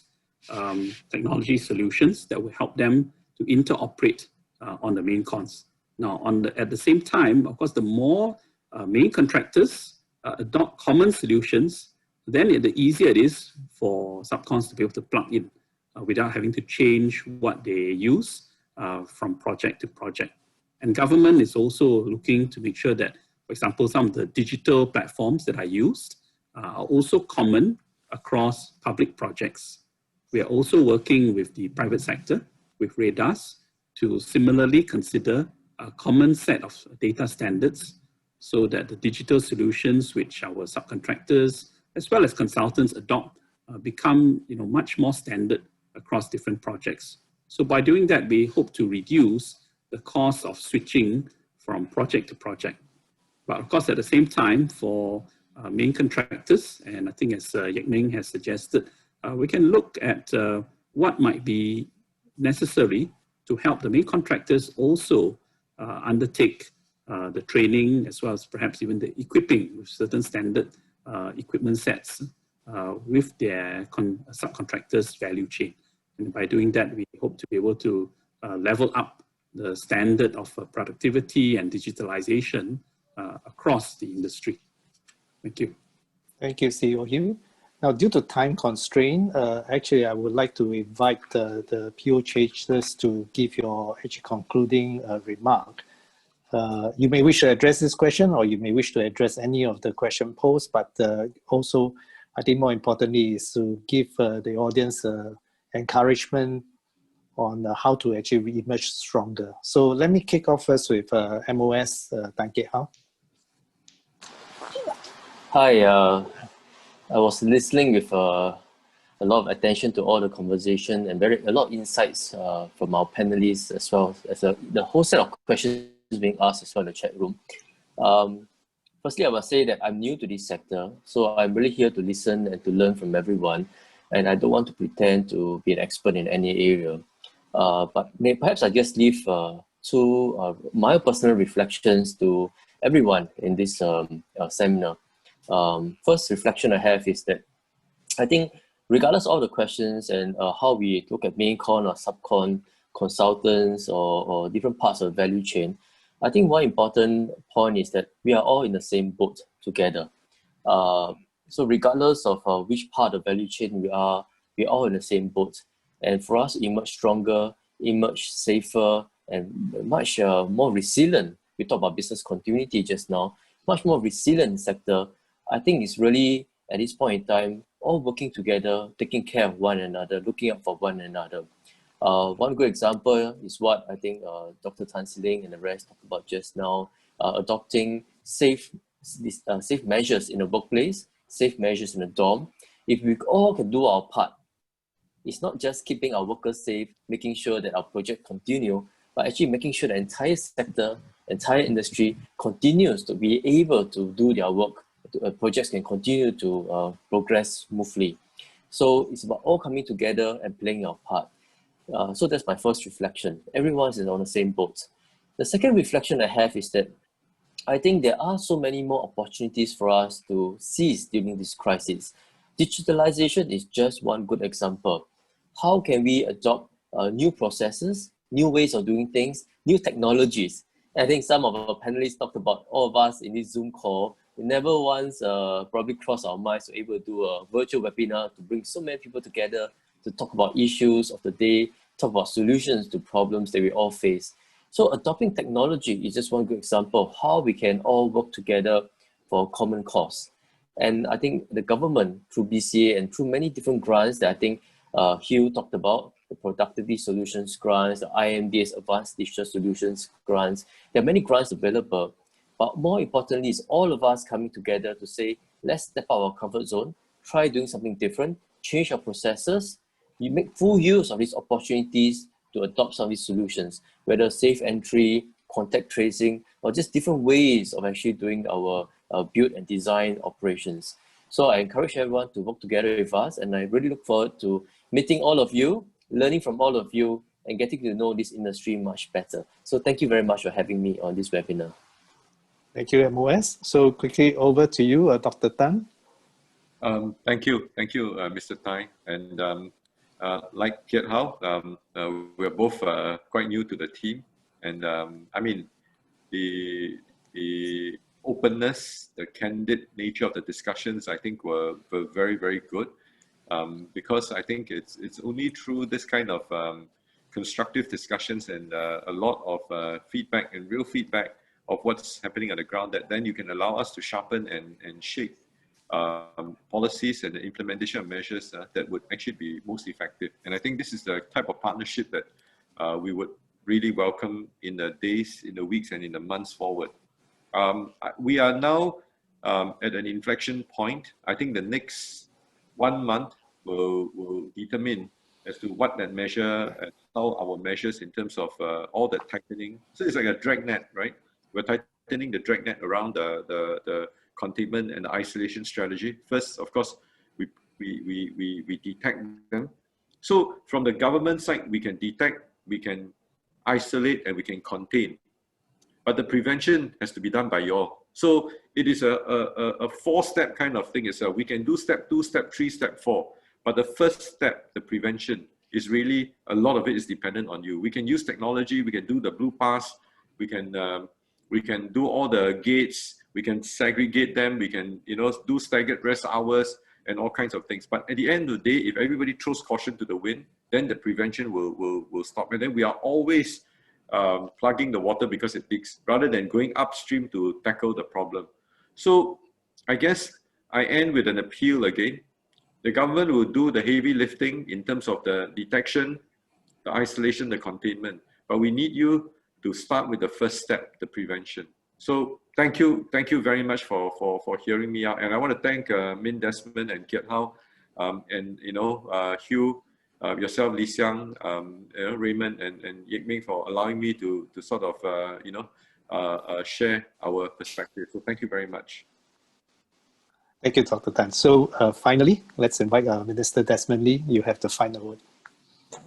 technology solutions that will help them to interoperate on the main cons. Now, at the same time, of course, the more main contractors adopt common solutions, then the easier it is for subcons to be able to plug in without having to change what they use from project to project. And government is also looking to make sure that, for example, some of the digital platforms that are used are also common across public projects. We are also working with the private sector, with RADARS, to similarly consider a common set of data standards so that the digital solutions which our subcontractors as well as consultants adopt become much more standard across different projects. So by doing that, we hope to reduce the cost of switching from project to project. But of course, at the same time, for main contractors, and I think as Yek Ming has suggested, we can look at what might be necessary to help the main contractors also undertake the training, as well as perhaps even the equipping with certain standard equipment sets with their subcontractors' value chain. And by doing that, we hope to be able to level up the standard of productivity and digitalization across the industry. Thank you. Thank you, CEO Hugh. Now, due to time constraint, actually, I would like to invite the PO-CIJCers to give your concluding remark. You may wish to address this question, or you may wish to address any of the question posed, but also, I think more importantly is to give the audience encouragement on how to actually emerge stronger. So let me kick off first with MOS Tan Kiat Hao. Hi, I was listening with a lot of attention to all the conversation and a lot of insights from our panelists, as well as the whole set of questions being asked as well in the chat room. firstly, I must say that I'm new to this sector, so I'm really here to listen and to learn from everyone. And I don't want to pretend to be an expert in any area. But perhaps I just leave my personal reflections to everyone in this seminar. First reflection I have is that I think regardless of all the questions and how we look at main con or sub-con consultants or different parts of the value chain, I think one important point is that we are all in the same boat together. So regardless of which part of the value chain we're all in the same boat. And for us to emerge stronger, emerge safer, and much more resilient, we talked about business continuity just now, much more resilient sector, I think it's really, at this point in time, all working together, taking care of one another, looking out for one another. One good example is what I think Dr. Tan Si-Ling and the rest talked about just now, adopting safe measures in the workplace, safe measures in the dorm. If we all can do our part, it's not just keeping our workers safe, making sure that our project continue, but actually making sure the entire sector, entire industry continues to be able to do their work. Projects can continue to progress smoothly. So it's about all coming together and playing our part. So that's my first reflection. Everyone is on the same boat. The second reflection I have is that I think there are so many more opportunities for us to seize during this crisis. Digitalization is just one good example. How can we adopt new processes, new ways of doing things, new technologies? I think some of our panelists talked about all of us in this Zoom call. We never once probably crossed our minds to be able to do a virtual webinar to bring so many people together to talk about issues of the day, talk about solutions to problems that we all face. So adopting technology is just one good example of how we can all work together for a common cause. And I think the government through BCA and through many different grants that I think Hugh talked about, the Productivity Solutions grants, the IMD's Advanced Digital Solutions grants, there are many grants available. But more importantly is all of us coming together to say, let's step out of our comfort zone, try doing something different, change our processes, you make full use of these opportunities to adopt some of these solutions, whether safe entry, contact tracing, or just different ways of actually doing our build and design operations. So I encourage everyone to work together with us, and I really look forward to meeting all of you, learning from all of you, and getting to know this industry much better. So thank you very much for having me on this webinar. Thank you, MOS. So quickly over to you, Dr. Tan. Thank you, Mr. Tai. And like Kiat Hao, we're both quite new to the team, and I mean, the openness, the candid nature of the discussions, I think were very, very good, because I think it's only through this kind of constructive discussions and a lot of feedback and real feedback of what's happening on the ground that then you can allow us to sharpen and shape policies and the implementation of measures that would actually be most effective. And I think this is the type of partnership that we would really welcome in the days, in the weeks, and in the months forward. We are now at an inflection point. I think the next 1 month will determine as to what that measure and how our measures in terms of all the tightening. So it's like a dragnet, right? We're tightening the dragnet around the containment and the isolation strategy. First, of course, we detect them. So from the government side, we can detect, we can isolate, and we can contain. But the prevention has to be done by you all. So it is a four-step kind of thing. It's we can do step 2, step 3, step 4. But the first step, the prevention, is really, a lot of it is dependent on you. We can use technology, we can do the blue pass, we can do all the gates, we can segregate them, we can do staggered rest hours and all kinds of things. But at the end of the day, if everybody throws caution to the wind, then the prevention will stop. And then we are always plugging the water because it leaks, rather than going upstream to tackle the problem. So I guess I end with an appeal again. The government will do the heavy lifting in terms of the detection, the isolation, the containment. But we need you to start with the first step, the prevention. So thank you very much for hearing me out. And I want to thank Min Desmond and Kiat Hao, and Hugh, yourself, Lee Xiang, Raymond, and Yik Ming for allowing me to sort of share our perspective. So thank you very much. Thank you, Dr. Tan. So finally, let's invite Minister Desmond Lee. You have the final word.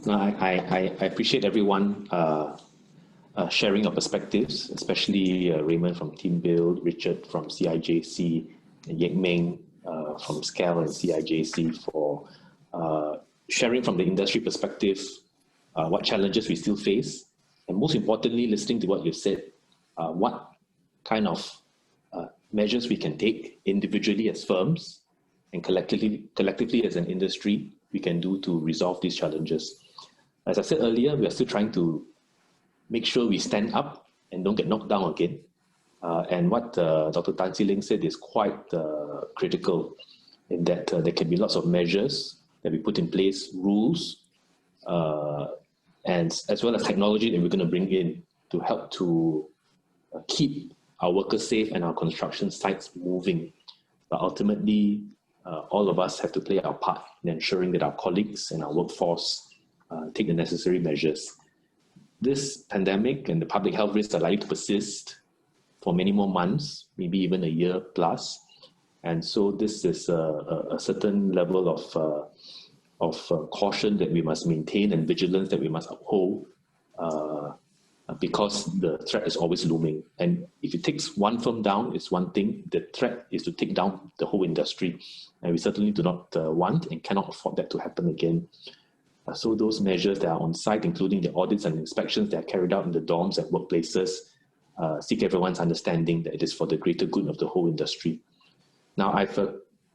No, I appreciate everyone sharing your perspectives, especially Raymond from Team Build, Richard from CIJC, and Yek Meng from SCAL and CIJC for sharing from the industry perspective what challenges we still face, and most importantly, listening to what you've said, what kind of measures we can take individually as firms and collectively as an industry we can do to resolve these challenges. As I said earlier, we are still trying to make sure we stand up and don't get knocked down again. And what Dr. Tan See Leng said is quite critical, in that there can be lots of measures that we put in place, rules, and as well as technology that we're going to bring in to help to keep our workers safe and our construction sites moving. But ultimately, all of us have to play our part in ensuring that our colleagues and our workforce take the necessary measures. This pandemic and the public health risks are likely to persist for many more months, maybe even a year plus. And so this is a certain level of caution that we must maintain and vigilance that we must uphold, because the threat is always looming. And if it takes one firm down, it's one thing. The threat is to take down the whole industry. And we certainly do not want and cannot afford that to happen again. So those measures that are on site, including the audits and inspections that are carried out in the dorms and workplaces, seek everyone's understanding that it is for the greater good of the whole industry. Now, I've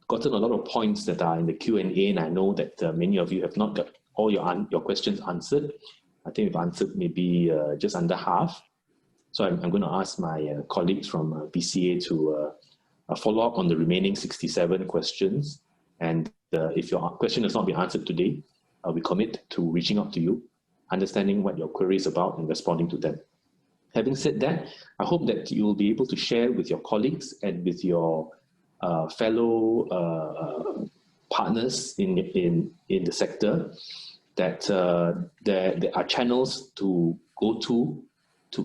gotten a lot of points that are in the Q&A, and I know that many of you have not got all your questions answered. I think we've answered maybe just under half. So I'm going to ask my colleagues from BCA to follow up on the remaining 67 questions. And if your question has not been answered today, we commit to reaching out to you, understanding what your query is about and responding to them. Having said that, I hope that you will be able to share with your colleagues and with your fellow partners in the sector that there are channels to go to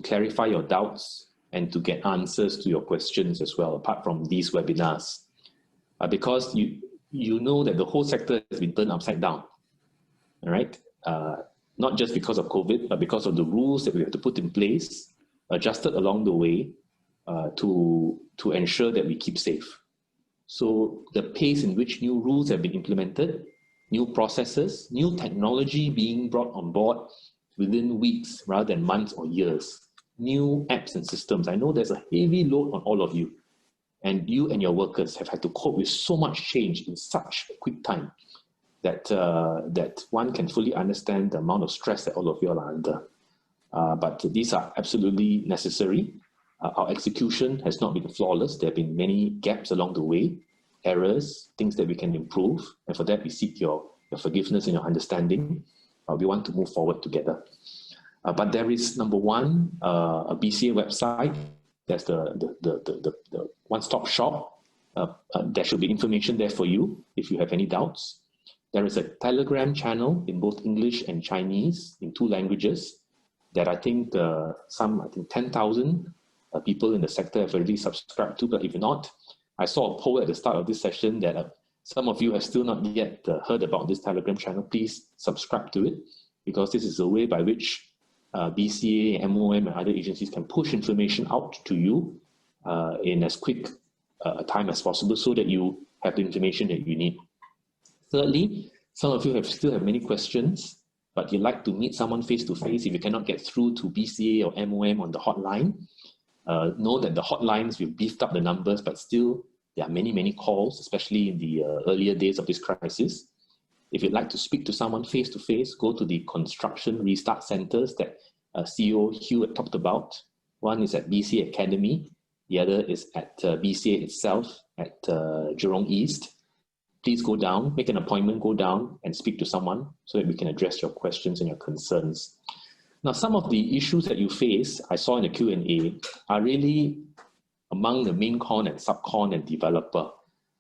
clarify your doubts and to get answers to your questions as well, apart from these webinars. Because you know that the whole sector has been turned upside down, all right? Not just because of COVID, but because of the rules that we have to put in place, adjusted along the way to ensure that we keep safe. So the pace in which new rules have been implemented, new processes, new technology being brought on board within weeks rather than months or years, new apps and systems. I know there's a heavy load on all of you, and you and your workers have had to cope with so much change in such a quick time that that one can fully understand the amount of stress that all of you are under. But these are absolutely necessary. Our execution has not been flawless. There have been many gaps along the way, errors, things that we can improve. And for that, we seek your forgiveness and your understanding. We want to move forward together. But there is, number one, a BCA website. That's the one-stop shop. There should be information there for you if you have any doubts. There is a Telegram channel in both English and Chinese in 2 languages that I think 10,000 people in the sector have already subscribed to. But if not, I saw a poll at the start of this session that some of you have still not yet heard about this Telegram channel. Please subscribe to it, because this is a way by which BCA, MOM and other agencies can push information out to you in as quick a time as possible so that you have the information that you need. Thirdly, some of you still have many questions, but you'd like to meet someone face-to-face. If you cannot get through to BCA or MOM on the hotline, know that the hotlines, we've beefed up the numbers, but still there are many calls, especially in the earlier days of this crisis. If you'd like to speak to someone face-to-face, go to the construction restart centers that CEO Hugh had talked about. One is at BCA Academy, the other is at BCA itself at Jurong East. Please go down, make an appointment, go down and speak to someone so that we can address your questions and your concerns. Now, some of the issues that you face, I saw in the Q&A, are really among the main con and subcon and developer,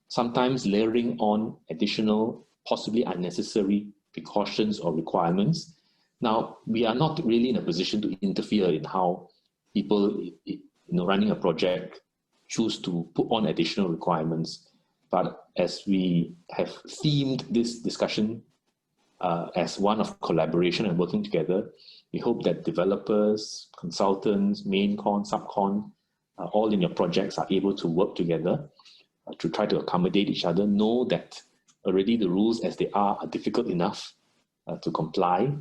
sometimes layering on additional, possibly unnecessary precautions or requirements. Now, we are not really in a position to interfere in how people running a project, choose to put on additional requirements. But as we have themed this discussion as one of collaboration and working together, we hope that developers, consultants, main con, sub-con, all in your projects are able to work together to try to accommodate each other. Know that already the rules as they are difficult enough to comply.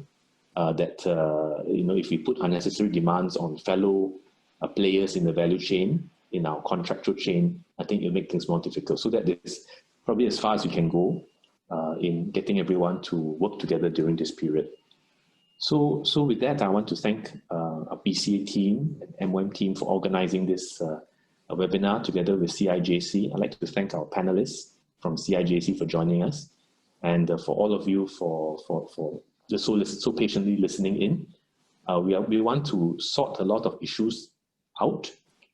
If we put unnecessary demands on fellow players in the value chain, in our contractual chain, I think it'll make things more difficult. So that is probably as far as we can go in getting everyone to work together during this period. So with that, I want to thank our BCA team and MOM team for organizing this webinar together with CIJC. I'd like to thank our panelists from CIJC for joining us, and for all of you for just so patiently listening in. We want to sort a lot of issues out.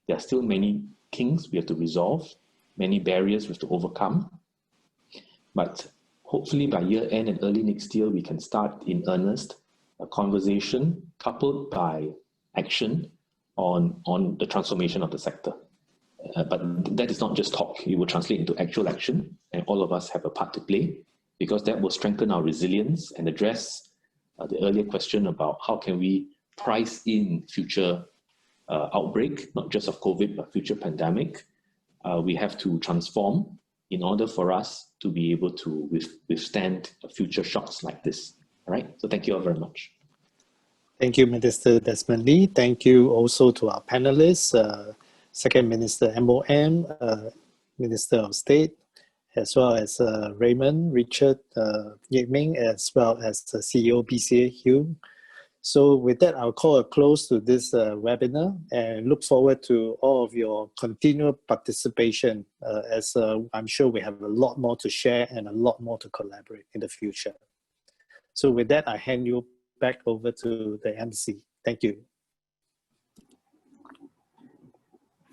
There are still many kinks we have to resolve, many barriers we have to overcome. But hopefully by year end and early next year, we can start in earnest a conversation coupled by action on the transformation of the sector. But that is not just talk, it will translate into actual action, and all of us have a part to play, because that will strengthen our resilience and address the earlier question about how can we price in future outbreak, not just of COVID, but future pandemic. We have to transform in order for us to be able to withstand future shocks like this. All right, so thank you all very much. Thank you, Minister Desmond Lee. Thank you also to our panelists, Second Minister MOM, Minister of State, as well as Raymond, Richard, Yek Ming, as well as the CEO BCA, Hugh. So with that, I'll call a close to this webinar and look forward to all of your continued participation as I'm sure we have a lot more to share and a lot more to collaborate in the future. So with that, I hand you back over to the MC. Thank you.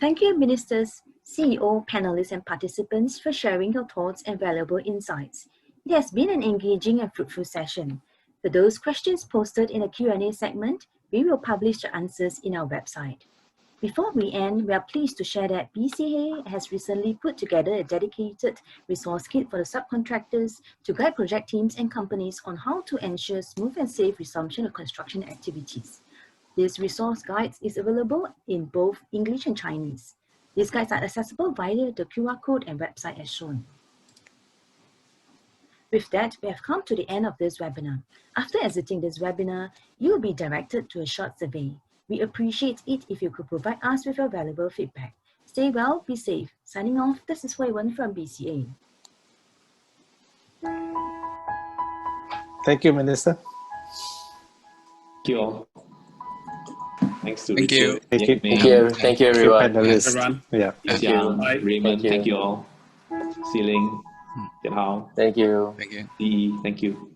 Thank you, Ministers, CEO, panelists, and participants for sharing your thoughts and valuable insights. It has been an engaging and fruitful session. For those questions posted in the Q&A segment, we will publish the answers in our website. Before we end, we are pleased to share that BCA has recently put together a dedicated resource kit for the subcontractors to guide project teams and companies on how to ensure smooth and safe resumption of construction activities. This resource guide is available in both English and Chinese. These guides are accessible via the QR code and website as shown. With that, we have come to the end of this webinar. After exiting this webinar, you will be directed to a short survey. We appreciate it if you could provide us with your valuable feedback. Stay well, be safe. Signing off, this is Hui Wen from BCA. Thank you, Minister. Thank you all. Thanks to Thank Richard, you. Yek Ming, Thank you, everyone. Panelists. Everyone. Yeah. Xiang, Bye. Raymond, Thank you. thank you all. Xi Ling, Jian Hao, Thank you. Thank you. Yi, thank you.